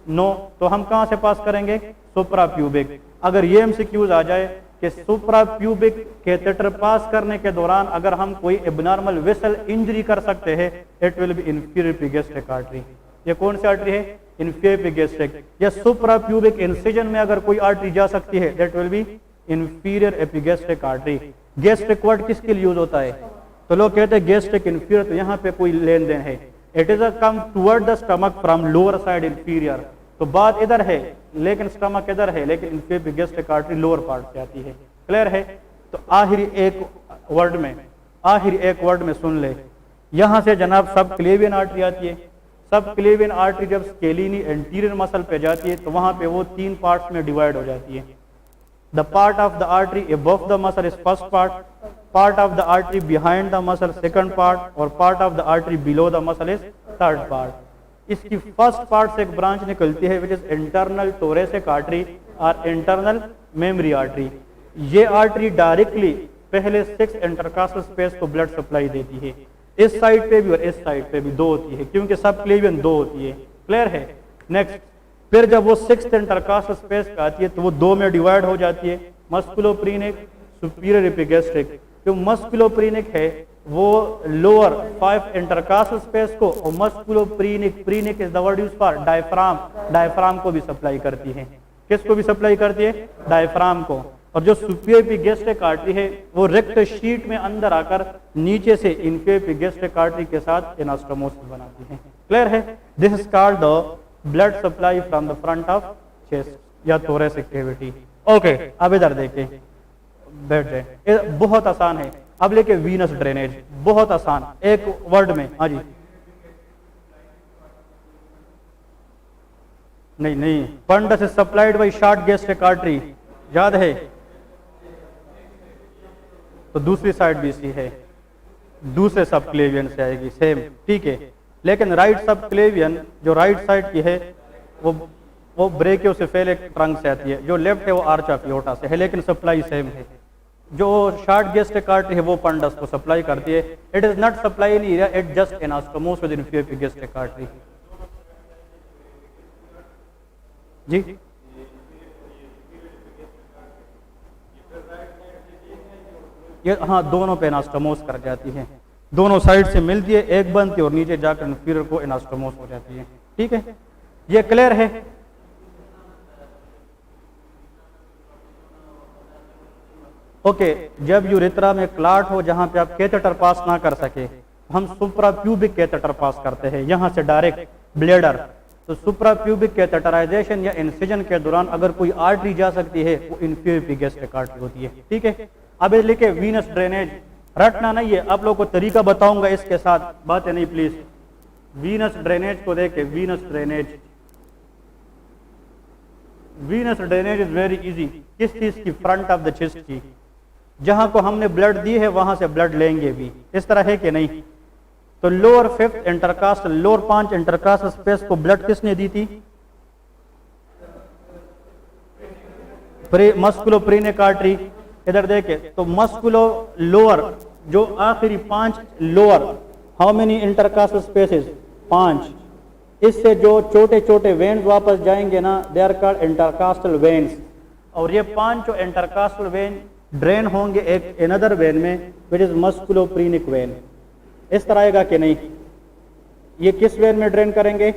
नो। तो हम कहां से पास करेंगे? सुप्रा प्यूबिक। अगर ये एमसीक्यूज आ जाए कि सुप्रा प्यूबिक कैथेटर पास करने के दौरान अगर हम कोई एबनॉर्मल वेसल इंजरी कर सकते हैं, it will be inferior epigastric artery. ये कौन सी आर्टरी है? Inferior epigastric. या सुप्रा प्यूबिक इंसिजन में अगर कोई आर्टरी जा सकती है, that will be inferior epigastric artery. Gastric word किसके लिए यूज होता है? तो लोग कहते हैं गैस्ट्रिक इंफीरियर, तो यहाँ पे कोई लेन देन है। It is a come toward the stomach from lower side inferior, तो बात इधर है लेकिन स्टमक इधर है, लेकिन inferior epigastric artery lower part से आती है। क्लियर है? तो आखिरी एक वर्ड में सुन ले, यहां से जनाब सब क्लेवियन आर्टरी आती है। सब क्लेवियन आर्टरी जब स्केलिनी एंटीरियर मसल पे जाती है, तो वहां पे वो 3 पार्ट्स में डिवाइड हो जाती है। The part of the artery above the muscle is first part, part of the artery behind the muscle second part, और part of the artery below the muscle is third part. इसकी first part से एक branch निकलती है which is internal thoracic artery और internal mammary artery. ये artery directly पहले 6 intercostal space को ब्लड सप्लाई देती है। इस साइड पे भी और इस साइड पे भी 2 होती है, क्योंकि सब क्लेवियन 2 होती है। क्लियर है? नेक्स्ट, फिर जब वो 6 इंटरकास्टल स्पेस पे आती है तो वो 2 में डिवाइड हो जाती है, मस्कुलोप्रीनिक, सुपीरियर एपिगैस्ट्रिक। जो मस्कुलोप्रीनिक है वो लोअर 5 इंटरकास्टल स्पेस को, और musculophrenic, phrenic is the word used for diaphragm, diaphragm को भी सप्लाई करती है। किसको भी सप्लाई करती है? डायफ्राम को। और जो सुपीरियर एपिगैस्ट्रिक आर्टरी है वो रेक्ट शीट में अंदर आकर नीचे से इंफीरियर एपिगैस्ट्रिक आर्टरी के साथ एनास्टोमोसिस बनाती है। क्लियर है? This is called the blood supply from the front of chest या थोरेसिक कैविटी। ओके, अब इधर देखें, बैठ जाए, बहुत आसान है। अब लेके वीनस ड्रेनेज, बहुत आसान, एक वर्ड में। हाँ जी, नहीं, fundus is supplied by short gastric artery, याद है? तो दूसरी साइड भी इसी है, दूसरे सब क्लेवियन से आएगी, सेम, ठीक है। लेकिन राइट सब क्लेवियन जो राइट साइड की है वो ब्रेकियोसेफेलिक ट्रंक से आती है, जो लेफ्ट है वो आर्च ऑफ एओर्टा से है, लेकिन सप्लाई सेम है। जो शॉर्ट गैस्ट्रिक आर्टरी है वो पंडस को सप्लाई करती है। It is not supply in area, it just anastomoses with inferior epigastric artery. जी, ये हाँ, दोनों पे एनास्टोमोस कर जाती है, दोनों साइड से मिलती है, एक बनती है और नीचे जाकर इंफीरियर को एनास्टोमोस हो जाती है। ठीक है, ये क्लियर है? ओके, जब यूरेथ्रा में क्लॉट हो जहां पे आप कैथेटर पास ना कर सके, हम सुप्राप्यूबिक कैथेटर पास करते हैं, यहां से डायरेक्ट ब्लेडर। तो सुप्राप्यूबिक कैथेटराइजेशन या इंसिजन के दौरान अगर कोई आर्टरी जा सकती है वो इंफीरियर एपिगैस्ट्रिक आर्टरी होती है। ठीक है, अब ये लिखे वीनस ड्रेनेज, रटना नहीं है, आप लोग को तरीका बताऊंगा इसके साथ, बातें नहीं प्लीज। वीनस ड्रेनेज को देखे, Venus drainage, Venus drainage is very easy. किस चीज की? फ्रंट ऑफ द चेस्ट की, जहां को हमने ब्लड दी है वहां से ब्लड लेंगे भी, इस तरह है कि नहीं? तो lower 5th intercostal, lower 5 intercostal space को ब्लड किसने दी थी? Musculophrenic artery. इधर देखे तो मस्कुलो लोअर, जो आखिरी 5 lower, how many intercostal spaces? 5। इससे जो छोटे छोटे वेन्स वापस जाएंगे ना, they are called intercostal veins. और ये 5 जो इंटरकास्टल वेन ड्रेन होंगे एक अनदर वेन में, विच इज मस्कुलोप्रीनिक वेन। इस तरह आएगा कि नहीं? ये किस वेन में ड्रेन करेंगे?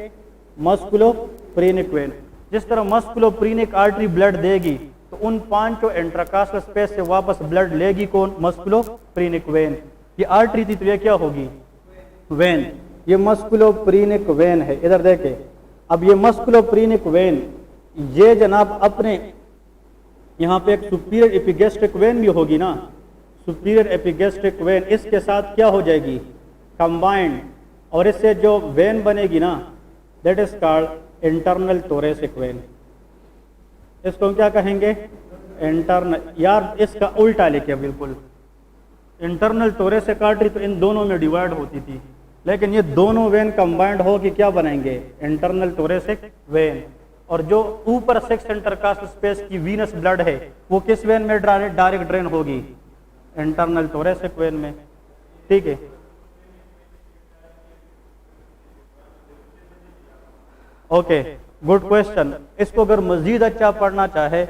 मस्कुलोप्रीनिक वेन। जिस तरह मस्कुलोप्रीनिक आर्टरी ब्लड देगी तो उन पांचों इंटरकास्टल स्पेस से वापस ब्लड लेगी कौन? मस्कुलोप्रीनिक वेन। ये आर्टरी थी तो ये क्या होगी? वेन। ये मस्कुलोप्रीनिक वेन है, इधर देखे। अब ये मस्कुलोप्रीनिक वेन, ये जनाब अपने यहाँ पे एक सुपीरियर एपिगैस्ट्रिक वेन भी होगी ना, सुपीरियर एपिगैस्ट्रिक वेन, इसके साथ क्या हो जाएगी? कंबाइंड, और इससे जो वेन बनेगी ना, that is called internal thoracic when. इसको हम क्या कहेंगे? इंटरनल। यार इसका उल्टा लिखे बिल्कुल। इंटरनल थोरेसिक आर्टरी तो इन दोनों में डिवाइड होती थी, लेकिन ये दोनों वेन कंबाइंड हो कि क्या बनाएंगे? Internal thoracic when. और जो ऊपर 6 इंटरकास्टल स्पेस की वीनस ब्लड है वो किस वेन में डायरेक्ट ड्रेन होगी? इंटरनल थोरेसिक वेन में। ठीक है, ओके, गुड क्वेश्चन। इसको अगर मजीद अच्छा पढ़ना चाहे,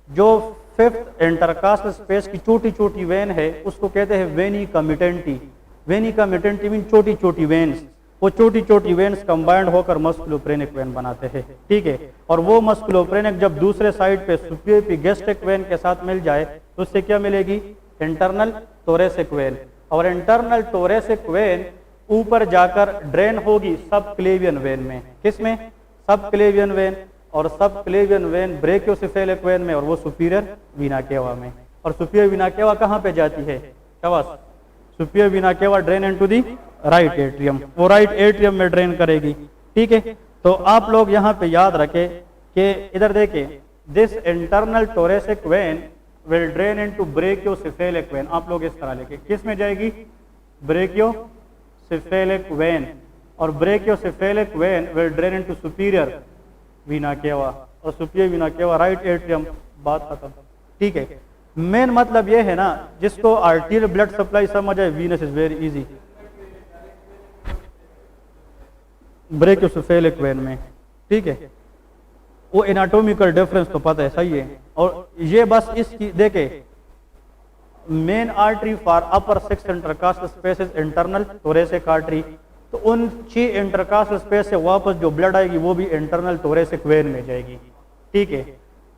जो 5th इंटरकास्टल स्पेस की छोटी छोटी वेन है उसको कहते हैं वेनी कमिटेंटी। वेनी कमिटेंटी मीन छोटी छोटी वेन्स। वो छोटी छोटी वेन्स कंबाइंड होकर मस्कुलोप्रेनिक वेन बनाते हैं। ठीक है, और वो मस्कुलोप्रेनिक जब दूसरे साइड पे सुपीरियर एपिगैस्ट्रिक वेन के साथ मिल जाए तो उससे क्या मिलेगी? Internal thoracic when. और इंटरनल थोरेसिक वेन ऊपर जाकर ड्रेन होगी सब क्लेवियन वेन में। किसमें? सब क्लेवियन वेन। और सब क्लेवियन वेन ब्रेकियोसेफेलिक वेन में, और वो सुपीरियर वीना केवा में। और सुपीरियर वीना केवा कहाँ पे जाती है? शाबाश, सुपीरियर वीना केवा drain into the right atrium. वो राइट एट्रियम में ड्रेन करेगी। ठीक है, तो आप लोग यहाँ पे याद रखें कि इधर देखें, this internal thoracic vein will drain into brachiocephalic vein. आप लोग इस तरह लिखें, किस में जाएगी? Brachiocephalic vein. और brachiocephalic vein will drain into superior vena cava, और सुपीरियर वीना केवा राइट एट्रियम। बात खत्म। ठीक है, मेन मतलब ये है ना, जिसको आर्टीरियल ब्लड सप्लाई समझ आए, Venus is very easy. Brachiocephalic when में, ठीक है, वो एनाटॉमिकल डिफरेंस तो पता है, सही है। और ये बस इसकी देखे, main artery for upper 6 intercostal spaces internal thoracic artery, तो उन 6 इंटरकास्टल स्पेस से वापस जो ब्लड आएगी वो भी इंटरनल थोरेसिक वेन में जाएगी। ठीक है,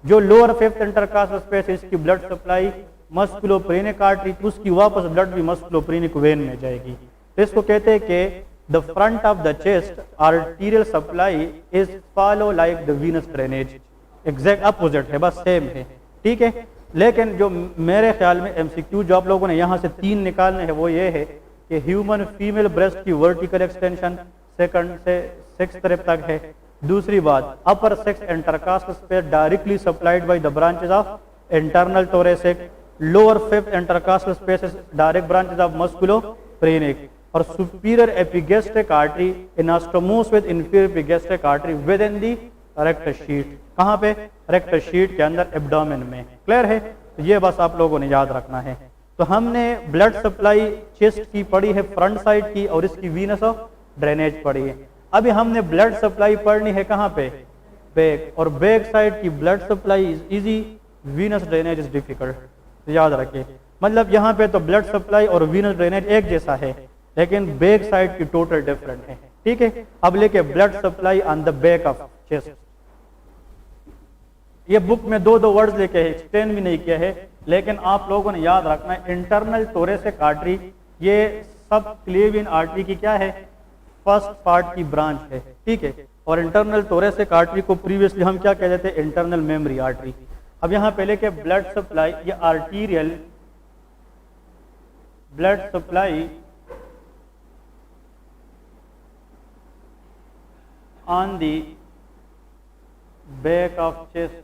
जो लोअर 5th इंटरकास्टल स्पेस है इसकी ब्लड सप्लाई मस्कुलोप्रेनिक आर्टरी, उसकी वापस ब्लड भी मस्कुलोप्रेनिक वेन में जाएगी। तो इसको कहते हैं कि the front of the chest arterial supply is follow like the Venus drainage. Exact opposite है, बस सेम है। ठीक है, लेकिन जो मेरे ख्याल में एमसीक्यू जो आप लोगों ने यहाँ से 3 निकालने हैं वो ये है कि ह्यूमन फीमेल ब्रेस्ट की वर्टिकल एक्सटेंशन 2nd से 6th रिब तक है। दूसरी बात, upper 6 intercostal space directly supplied by the branches of internal thoracic, lower 5th intercostal space direct branches of musculophrenic, और superior epigastric artery anastomoses with inferior epigastric artery within the rectus sheath. कहाँ पे? Rectal sheet के अंदर, abdomen में। Clear है? तो ये बस आप लोगों ने याद रखना है। तो हमने ब्लड सप्लाई चेस्ट की पढ़ी है फ्रंट साइड की, और इसकी वीनस ऑफ ड्रेनेज पढ़ी है। अभी हमने ब्लड सप्लाई पढ़नी है कहाँ पे? बैक। और बैक साइड की blood supply is easy, Venus drainage is difficult. तो याद रखिए, मतलब यहाँ पे तो ब्लड सप्लाई और वीनस ड्रेनेज एक जैसा है, लेकिन बैक साइड की टोटल डिफरेंट है। ठीक है, अब लेके blood supply on the back of chest. ये बुक में 2 वर्ड्स लेके है, एक्सप्लेन भी नहीं किया है, लेकिन आप लोगों ने याद रखना है, इंटरनल थोरेसिक आर्टरी ये सब क्लेवियन आर्टरी की क्या है? फर्स्ट पार्ट की ब्रांच है। ठीक है, और इंटरनल थोरेसिक आर्टरी को प्रीवियसली हम क्या कहते थे? Internal mammary artery. अब यहाँ पे लेके ब्लड सप्लाई, ये arterial blood supply on the back of chest.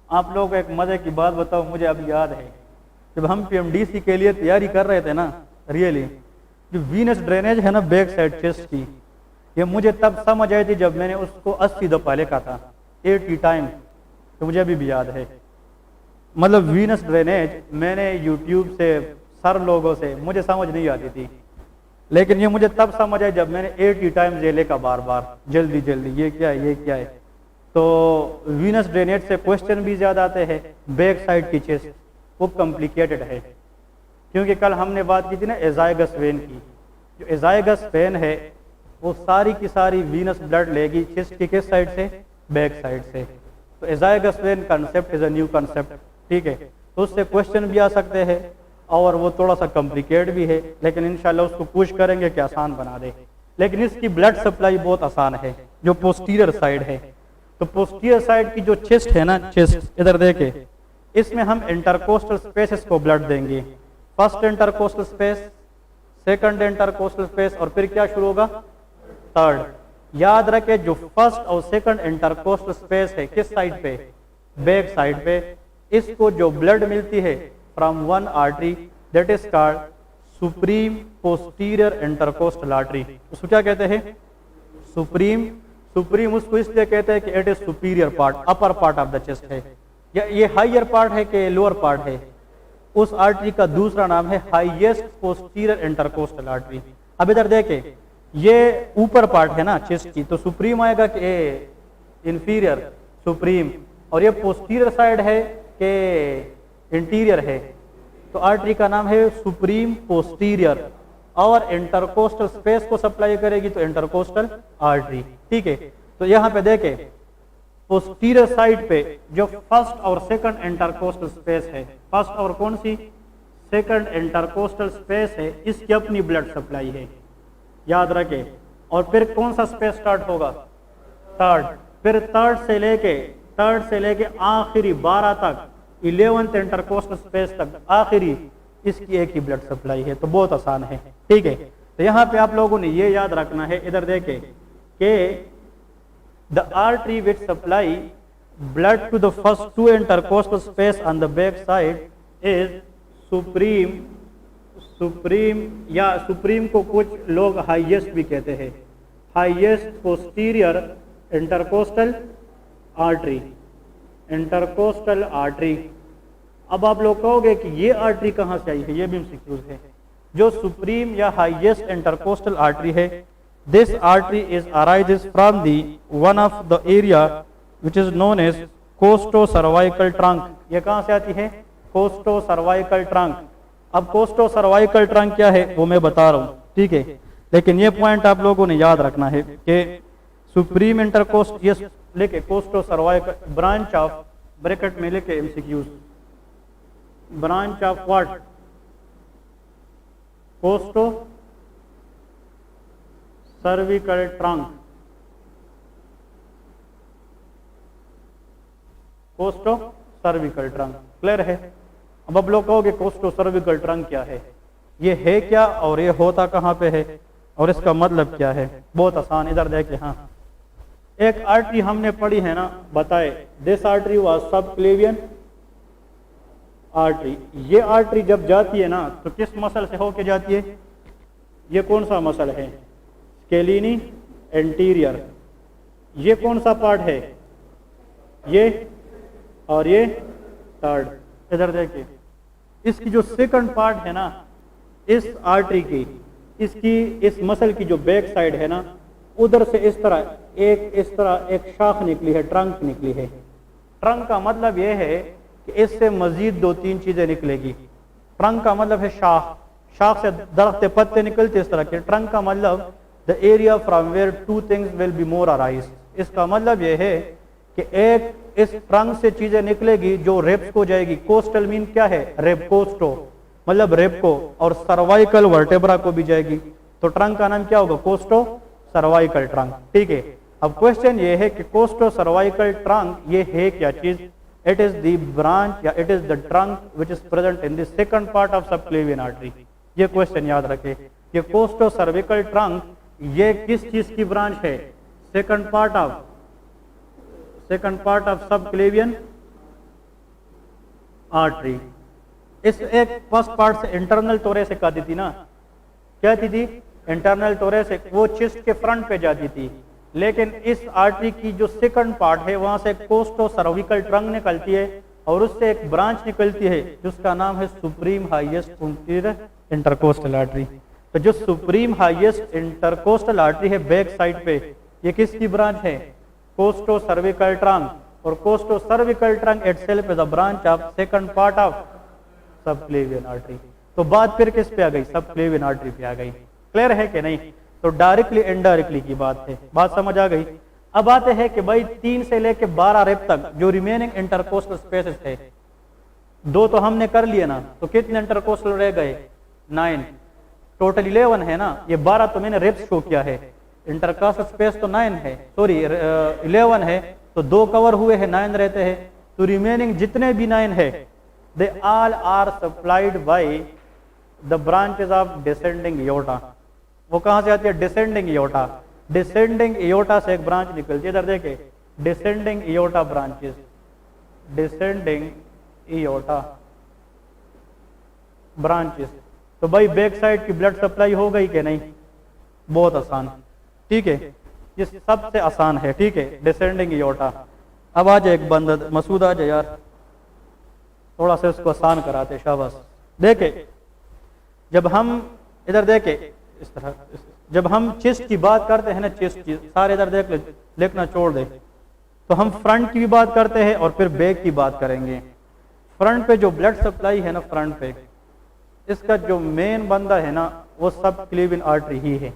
आप लोग एक मजे की बात बताओ, मुझे अभी याद है जब हम पीएमडीसी के लिए तैयारी कर रहे थे ना, रियली जो वीनस ड्रेनेज है ना बैक साइड चेस्ट की, ये मुझे तब समझ आई थी जब मैंने उसको 80 दफा लिखा था, 80 टाइम। तो मुझे अभी भी याद है, मतलब वीनस ड्रेनेज मैंने यूट्यूब से सर लोगों से, मुझे समझ नहीं आती थी, लेकिन ये मुझे तब समझ आया जब मैंने 80 टाइम्स ये लिखा बार बार, जल्दी जल्दी, ये क्या है, ये क्या है। तो वीनस ड्रेनेज से क्वेश्चन भी ज्यादा आते हैं। बैक साइड की चेस्ट वो कॉम्प्लिकेटेड है, क्योंकि कल हमने बात की थी ना एजाइगस वेन की। जो एजाइगस वेन है वो सारी की सारी वीनस ब्लड लेगी चेस्ट की किस साइड से, बैक साइड से। तो azygos when concept is a new concept, ठीक है। तो उससे क्वेश्चन भी आ सकते हैं और वो थोड़ा सा कॉम्प्लिकेट भी है, लेकिन इंशाल्लाह उसको पूछ करेंगे कि आसान बना दे। लेकिन इसकी ब्लड सप्लाई बहुत आसान है, जो पोस्टीरियर साइड है। तो पोस्टीरियर साइड की जो चेस्ट है ना, चेस्ट इधर देखे, इसमें हम इंटरकोस्टल स्पेसेस को ब्लड देंगे। First intercostal space, second intercostal space, और फिर क्या शुरू होगा, थर्ड। याद रखे जो फर्स्ट और सेकंड इंटरकोस्टल स्पेस है किस साइड पे, बैक साइड पे। इसको जो ब्लड मिलती है from one artery that is called supreme posterior intercostal artery. उसको क्या कहते हैं, सुप्रीम। सुप्रीम उसको इसलिए कहते हैं कि it is superior part, upper part of the chest है। ये हाइयर पार्ट है कि लोअर पार्ट है। उस आर्टरी का दूसरा नाम है हाईएस्ट पोस्टीरियर इंटरकोस्टल आर्टरी। अब इधर देखे, ये ऊपर पार्ट है ना चेस्ट की, तो सुप्रीम आएगा कि इंफीरियर, सुप्रीम। और ये पोस्टीरियर साइड है कि इंटीरियर है, तो आर्टरी का नाम है सुप्रीम पोस्टीरियर। और इंटरकोस्टल स्पेस को सप्लाई करेगी तो इंटरकोस्टल आर्टरी, ठीक है। तो यहाँ पे देखे पोस्टीरियर साइड पे जो फर्स्ट और सेकंड इंटरकोस्टल स्पेस है, फर्स्ट और कौन सी, सेकंड इंटरकोस्टल स्पेस है, इसकी अपनी ब्लड सप्लाई है, याद रखे। और फिर कौन सा स्पेस स्टार्ट होगा, थर्ड। फिर थर्ड से लेके आखिरी 12 तक, 11th इंटरकोस्टल स्पेस तक, आखिरी इसकी एक ही ब्लड सप्लाई है। तो बहुत आसान है, ठीक है। तो यहाँ पे आप लोगों ने ये याद रखना है, इधर देखे कि the artery which supply blood to the first two intercostal space on the back side is supreme या supreme को कुछ लोग highest भी कहते हैं, highest posterior intercostal artery, intercostal artery। अब आप लोग कहोगे कि ये आर्टरी कहाँ से आई है, ये भी एमसीक्यूज है। जो सुप्रीम या हाईएस्ट इंटरकोस्टल आर्टरी है, this artery is arises from the one of the area which is known as costo-cervical trunk। ये कहाँ से आती है, costo-cervical trunk। अब costo-cervical trunk क्या है वो मैं बता रहा हूँ, ठीक है। लेकिन ये पॉइंट आप लोगों ने याद रखना है कि सुप्रीम इंटरकोस्ट, ये लेके costo-cervical ब्रांच ऑफ, ब्रैकेट में लेके MCQs, branch of what, costo cervical trunk, costo cervical trunk, clear है। अब आप लोग कहोगे कोस्टो सर्विकल ट्रंक क्या है, ये है क्या और ये होता कहाँ पे है और इसका मतलब क्या है। बहुत आसान, इधर देखिए। हाँ, एक आर्टरी हमने पढ़ी है ना, बताए, this artery was subclavian artery. ये आर्टरी जब जाती है ना तो किस मसल से होके जाती है, ये कौन सा मसल है, स्केलिनी एंटीरियर। ये कौन सा पार्ट है, ये, और ये थर्ड। इधर देखिए, इसकी जो सेकंड पार्ट है ना इस आर्टरी की, इसकी इस मसल की जो बैक साइड है ना, उधर से इस तरह एक शाख निकली है, ट्रंक निकली है। ट्रंक का मतलब यह है कि इससे मजीद 2-3 चीजें निकलेगी। ट्रंक का मतलब है शाख, शाख से दरख्त पत्ते निकलते इस तरह के। ट्रंक का मतलब the area from where 2 things will be more arise. इसका मतलब यह है कि एक इस ट्रंक से चीजें निकलेगी जो रेप्स को जाएगी। कोस्टल मीन क्या है, रेपकोस्टो मतलब रेप को, और सर्वाइकल वर्टेब्रा को भी जाएगी। तो ट्रंक का नाम क्या होगा, कोस्टो सर्वाइकल ट्रंक, ठीक है। अब क्वेश्चन ये है कि कोस्टो सर्वाइकल ट्रंक ये है क्या चीज। इट इज द ब्रांच या it is the trunk which is present in the second part of subclavian artery. ये क्वेश्चन याद रखे कि कोस्टो सर्विकल ट्रंक ये किस चीज की ब्रांच है, second part of subclavian artery. इस एक फर्स्ट पार्ट से इंटरनल थोरेसिक आती थी ना, क्या आती थी, इंटरनल थोरेसिक, वो चेस्ट के फ्रंट पे जाती थी। लेकिन इस आर्टरी की जो सेकंड पार्ट है वहां से कोस्टो सर्विकल ट्रंक निकलती है और उससे एक ब्रांच निकलती है जिसका नाम है supreme highest posterior intercostal artery. तो जो सुप्रीम हाईएस्ट इंटरकोस्टल आर्टरी है बैक साइड पे, ये किसकी ब्रांच है, कोस्टो सर्विकल ट्रंक। और costocervical trunk itself is a branch of second part of subclavian artery. तो बात फिर किस पे आ गई, सबक्लेवियन आर्टरी पे आ गई। क्लियर है कि नहीं। तो डायरेक्टली इनडायरेक्टली की बात है। बात समझ आ गई। अब आते हैं कि भाई 3 से लेके 12 रेप तक जो रिमेनिंग इंटरकोस्टल स्पेसेस थे, 2 तो हमने कर लिए ना, तो कितने इंटरकोस्टल रह गए? 9, टोटल 11 है ना। ये 12 तो मैंने रेप्स शो किया है, इंटरकास्टल स्पेस तो 9 है, सॉरी 11 है, तो 2 कवर हुए हैं, 9 रहते हैं। तो रिमेनिंग जितने भी 9 है, they all are supplied by the branches of descending aorta. वो कहां से आती है? Descending aorta. डिसेंडिंग एओर्टा से एक ब्रांच निकलती है, इधर देखे, descending aorta branches, descending aorta branches. तो भाई बैक साइड की ब्लड सप्लाई हो गई कि नहीं? बहुत आसान, ठीक है, ये सबसे आसान है, ठीक है, डिसेंडिंग एओर्टा। अब आ जाए एक बंदा, मसूद आ जाए यार, थोड़ा सा इसको आसान कराते, शाबाश। देखे, जब हम इधर देखे इस तरह, जब हम चेस्ट की बात करते हैं ना, चेस्ट की, सारे इधर देख ले, लिखना छोड़ दे, तो हम फ्रंट की भी बात करते हैं और फिर बैक की बात करेंगे। फ्रंट पे जो ब्लड सप्लाई है ना, फ्रंट पे इसका जो मेन बंदा है ना, वो सब क्लेवियन आर्टरी ही है।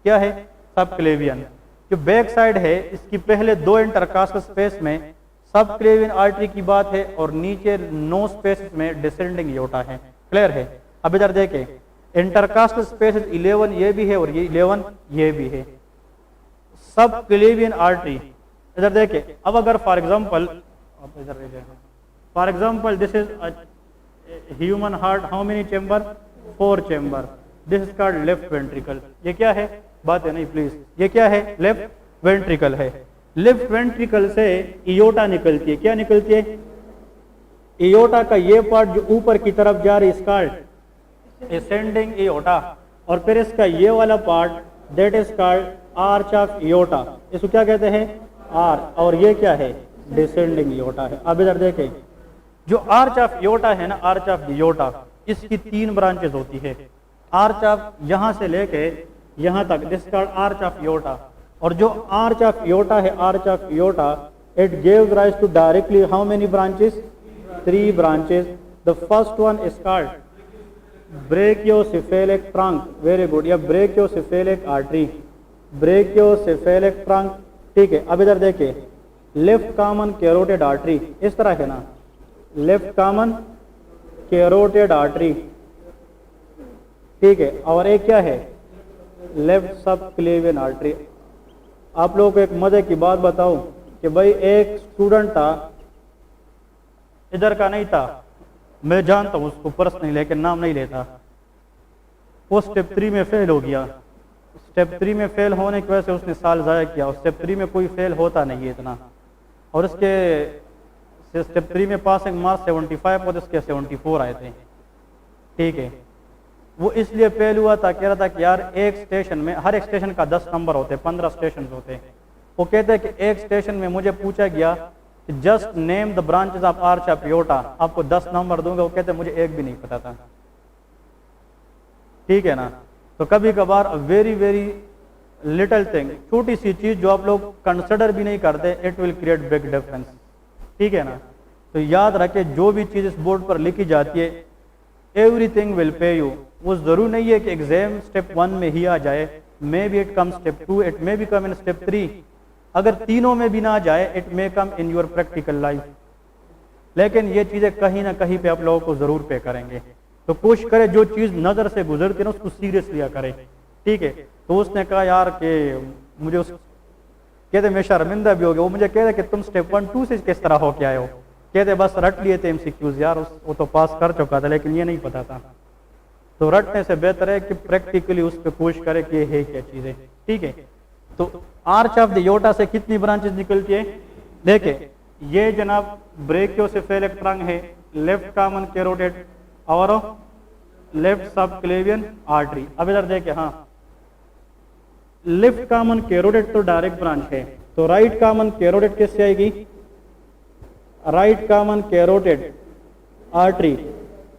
क्या है? सब क्लेवियन। जो बैक साइड है, इसकी पहले 2 इंटरकास्टल स्पेस में सब क्लेवियन आर्टरी की बात है और नीचे 9 स्पेस में डिसेंडिंग एओर्टा है। क्लियर है? अब इधर देखे, इंटरकास्टल स्पेस 11 ये भी है और ये 11 ये भी है, सब क्लेवियन आर्टरी। इधर देखे, अब अगर for example, this is human heart, how many chamber? 4 chamber. This is called left ventricle. ये क्या है? बात है नहीं प्लीज, ये क्या है? लेफ्ट वेंट्रिकल है। लेफ्ट वेंट्रिकल से एओर्टा निकलती है। क्या निकलती है? एओर्टा का ये पार्ट जो ऊपर की तरफ जा रही है, इज कॉल्ड असेंडिंग एओर्टा, और फिर इसका ये वाला part, that is called arch of aorta. इसको क्या कहते हैं? आर्च। और ये क्या है? डिसेंडिंग एओर्टा है। अब इधर देखें, जो आर्च ऑफ एओर्टा है ना, आर्च ऑफ एओर्टा, इसकी 3 ब्रांचेस होती है। आर्च ऑफ यहां से लेके यहां तक, this called arch of aorta. और जो आर्च ऑफ एओर्टा है, arch of aorta, it gives rise to directly how many branches? 3 branches. The first one is called brachiocephalic trunk. Very good, या brachiocephalic artery, brachiocephalic trunk, ठीक है। अब इधर देखिए, left common carotid artery, इस तरह है ना, लेफ्ट कॉमन कैरोटिड आर्टरी, ठीक है। और एक क्या है? लेफ्ट सब क्लेवियन आर्टरी। आप लोगों को एक मजे की बात बताऊं कि भाई एक स्टूडेंट था, इधर का नहीं था, मैं जानता हूं उसको पर्सनली, लेकिन नाम नहीं लेता। वो स्टेप 3 में फेल हो गया। स्टेप 3 में फेल होने की वजह से उसने साल ज़ाया किया। और स्टेप 3 में कोई फेल होता नहीं है इतना। और इसके स्टेप 3 में पासिंग मार्क्स 75 और इसके 74 आए थे, ठीक है। वो इसलिए फेल हुआ था, कह रहा था कि यार एक स्टेशन में, हर एक स्टेशन का 10 नंबर होते, 15 स्टेशन होते। वो कहते हैं कि एक स्टेशन में मुझे पूछा गया कि just name the branches of arch of aorta, आपको 10 नंबर दूंगा। वो कहते मुझे एक भी नहीं पता था, ठीक है ना। तो कभी कभार वेरी वेरी लिटिल थिंग, छोटी सी चीज जो आप लोग कंसिडर भी नहीं करते, it will create big difference, ठीक है ना। तो याद रखे, जो भी चीज इस बोर्ड पर लिखी जाती है, एवरीथिंग विल पे यू। वो जरूर नहीं है कि एग्जाम स्टेप 1 में ही आ जाए, may be it come step 2, it may be come in step 3। अगर तीनों में भी ना जाए, it may come in your practical life. लेकिन ये चीजें कहीं ना कहीं पे आप लोगों को जरूर पे करेंगे। तो कोशिश करें जो चीज नजर से गुजरती है ना, उसको सीरियस लिया करें, ठीक है। तो उसने कहा यार कि मुझे उस, कहते मैं शर्मिंदा भी हो गया। वो मुझे कह रहे कि तुम स्टेप 1 2 से किस तरह होके आए हो। कहते बस रट लिए थे MCQs यार, वो तो पास कर चुका था, लेकिन ये नहीं पता था। तो रटने से बेहतर है कि प्रैक्टिकली उस पर कोशिश करे कि ये है क्या चीजें, ठीक है। तो आर्च ऑफ द एओर्टा से कितनी ब्रांचेस निकलती है? देखे, ये जनाब ब्रेकियोसेफेलिक ट्रंक है, लेफ्ट कॉमन कैरोटिड और लेफ्ट सब क्लेवियन आर्टरी। अब इधर देखे, हाँ, लेफ्ट कॉमन कैरोटिड तो डायरेक्ट ब्रांच है, तो राइट कॉमन कैरोटिड किससे आएगी? Right common carotid artery.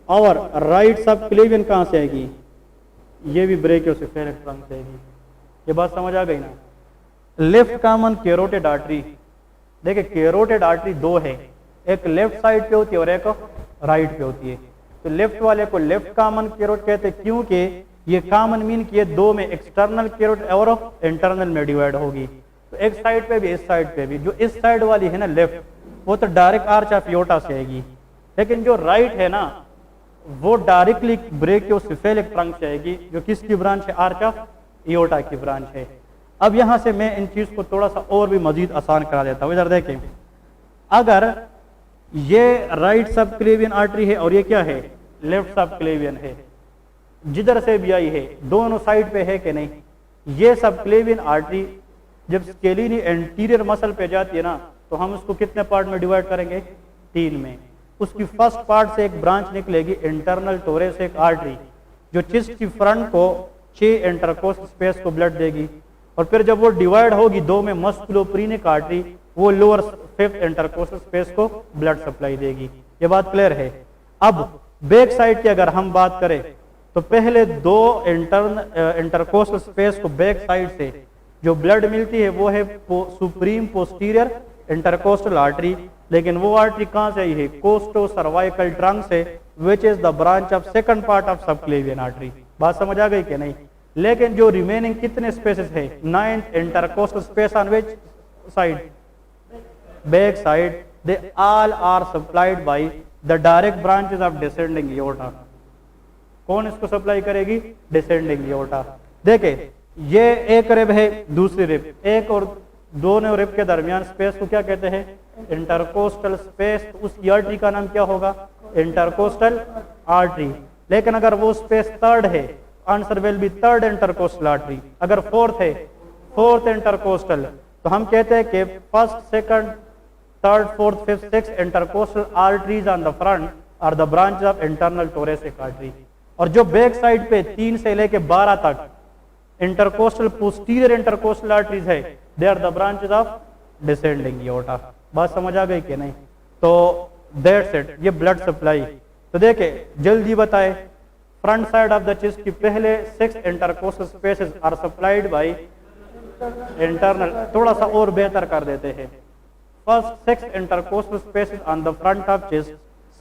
और राइट सब क्लेवियन कहां से आएगी? ये भी ब्रेकियोसेफेलिक ट्रंक से आएगी। ये बात समझ आ गई ना। लेफ्ट कॉमन कैरोटिड आर्टरी, देखिए कैरोटिड आर्टरी 2 है, एक लेफ्ट साइड पे होती है और एक राइट पे होती है। तो लेफ्ट वाले को लेफ्ट कॉमन कैरोटिड कहते हैं, क्योंकि ये कॉमन मीन कि ये दो में एक्सटर्नल कैरोटिड और इंटरनल में डिवाइड होगी। तो एक साइड पे भी इस साइड पे भी, जो इस साइड वाली है ना लेफ्ट, वो तो डायरेक्ट आर्च ऑफ एओर्टा से आएगी, लेकिन जो राइट है ना वो डायरेक्टली ब्रेकियोसेफेलिक ट्रंक से आएगी, जो किसकी ब्रांच है, आर्च ऑफ एओर्टा की ब्रांच है। अब यहां से मैं इन चीज को थोड़ा सा और भी मजीद आसान करा देता हूं। इधर देखें, अगर ये राइट सबक्लेवियन आर्टरी है और ये क्या है, लेफ्ट सबक्लेवियन है, जिधर से भी आई है दोनों साइड पे है कि नहीं, ये सबक्लेवियन आर्टरी जब स्केलिनी एंटीरियर मसल पे जाती है ना, तो हम उसको कितने पार्ट में डिवाइड करेंगे, 3 में। उसकी फर्स्ट पार्ट से एक ब्रांच निकलेगी इंटरनल टोरेसिक आर्टरी, जो चेस्ट की फ्रंट को 6 इंटरकोस्टल स्पेस को ब्लड देगी, और फिर जब वो डिवाइड होगी 2 में, मस्कुलोपेनिक आर्टरी वो लोअर 5th इंटरकोस्टल स्पेस को ब्लड सप्लाई देगी। ये बात क्लियर है। अब बैक साइड की अगर हम बात करें तो पहले 2 इंटरकोस्टल स्पेस को बैक साइड से जो ब्लड मिलती है वो है सुप्रीम पोस्टीरियर इंटरकोस्टल आर्टरी, लेकिन वो आर्टरी कहां से आई है, कोस्टो सर्वाइकल ट्रंक से, which is the branch of second part of subclavian artery. बात समझ आ गई कि नहीं। लेकिन जो रिमेनिंग कितने स्पेसेस है, 9th intercostal space on which side, back side, they all are supplied by the direct branches of descending aorta. कौन इसको सप्लाई करेगी, डिसेंडिंग एओर्टा। देखे ये एक रिब है, दूसरी रिब, एक और दोनों रिब के दरमियान स्पेस को क्या कहते हैं, इंटरकोस्टल स्पेस। तो उस आर्टरी का नाम क्या होगा, इंटरकोस्टल आर्टरी। लेकिन अगर वो स्पेस 3rd है, answer will be 3rd intercostal artery. अगर 4th है, 4th इंटरकोस्टल, तो हम कहते हैं कि 1st, 2nd, 3rd, 4th, 5th, 6th intercostal arteries on the front are the branch of internal thoracic artery. और जो बैक साइड पे 3 से लेके 12 तक इंटरकोस्टल पोस्टीरियर इंटरकोस्टल आर्टरीज है, they are the branches of descending aorta. बात समझ आ गई कि नहीं। तो दैट्स इट, ये ब्लड सप्लाई। तो देखे जल्दी बताए, front side of the chest की पहले 6 intercostal spaces are supplied by internal. थोड़ा सा और बेहतर कर देते हैं, first 6 intercostal spaces on the front of chest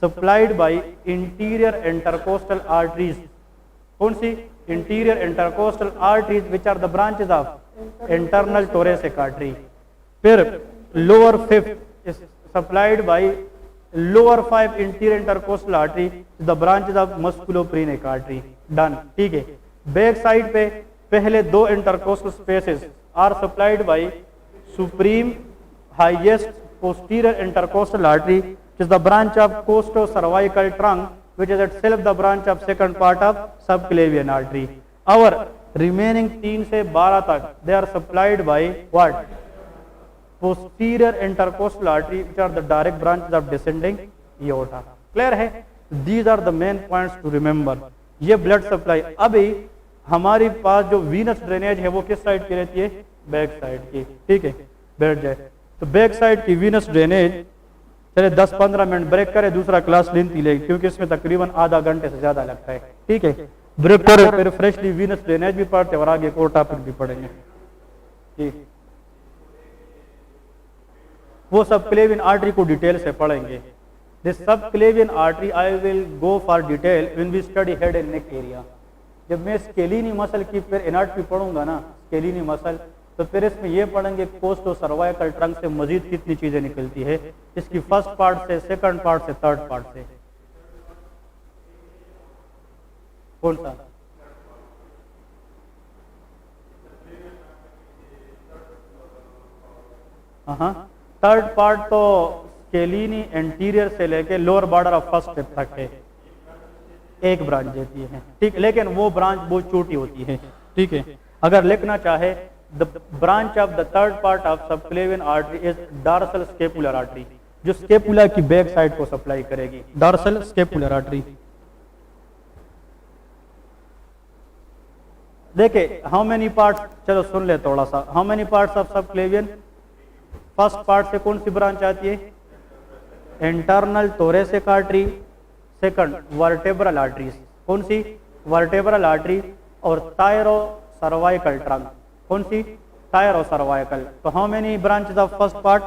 supplied by anterior intercostal arteries. कौन सी, anterior intercostal arteries which are the branches of internal thoracic artery. फिर lower 5th supplied by lower 5 interior intercostal artery, the branches of musculophrenic artery. Done, ठीक है। Back side पे पहले 2 intercostal spaces are supplied by supreme highest posterior intercostal artery, is the branch of costo-cervical trunk, which is itself the branch of second part of subclavian artery. Our remaining 3 से 12 तक they are supplied by what? Posterior intercostal artery, which are the direct branches of descending aorta. Clear है? These are the main points to remember. ये blood supply। अभी हमारी पास जो venous drainage है वो किस साइड की रहती है, बैक साइड की। ठीक है, बैठ जाए। तो बैक साइड की venous drainage, चले 10-15 मिनट ब्रेक करें, दूसरा क्लास लेंती लेगी, क्योंकि इसमें तकरीबन आधा घंटे से ज्यादा लगता है। ठीक है, ब्रेक करें, फिर फ्रेशली वीनस ड्रेनेज भी पढ़ते और आगे और टॉपिक भी पढ़ेंगे। ठीक, वो सबक्लेवियन आर्टरी को डिटेल से पढ़ेंगे। This subclavian artery I will go for detail when we study head and neck area. जब मैं स्केलिनी मसल की फिर एनाटॉमी पढ़ूंगा ना, स्केलिनी मसल, तो फिर इसमें ये पढ़ेंगे कोस्टो सर्वाइकल ट्रंक से मजीद कितनी चीजें निकलती है, इसकी फर्स्ट पार्ट से, सेकंड पार्ट से, थर्ड पार्ट से। कौन सा, हाँ, थर्ड पार्ट तो स्केलिनी एंटीरियर से लेके lower border of first step तक है, एक ब्रांच देती है। ठीक, लेकिन वो ब्रांच बहुत छोटी होती है। ठीक है, अगर लिखना चाहे the branch of the third part of subclavian artery is dorsal scapular artery, जो स्केपुला की बैक साइड को सप्लाई करेगी, dorsal scapular artery। देखिए हाउ मेनी पार्ट्स, चलो सुन ले थोड़ा सा, how many parts of subclavian. First part से कौन सी ब्रांच आती है, internal thoracic artery, second vertebral arteries, कौन सी, वर्टेब्रल आर्टरी, और थायरो सर्वाइकल ट्रंक, कौन सी, थायरो सर्वाइकल। तो how many branches of first part,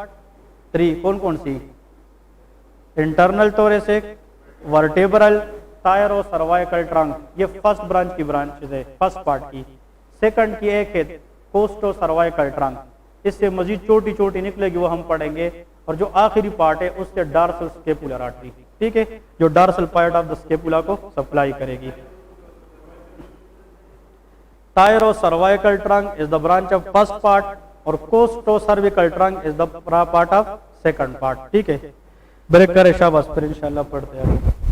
3, कौन कौन सी, internal thoracic, vertebral, thyrocervical trunk, ये फर्स्ट ब्रांच की ब्रांचेज है, फर्स्ट पार्ट की। सेकंड की एक है कोस्टो सर्वाइकल ट्रंक, इससे मजीद छोटी छोटी निकलेगी, वो हम पढ़ेंगे। और जो आखिरी पार्ट है उससे डार्सल स्केपुलर आर्टरी, ठीक है, जो dorsal part of the scapula को सप्लाई करेगी। Thyrocervical trunk is the branch of first part और costocervical trunk is the part of second part, ठीक है। ब्रेक करे शाबाश, फिर इंशाल्लाह पढ़ते हैं।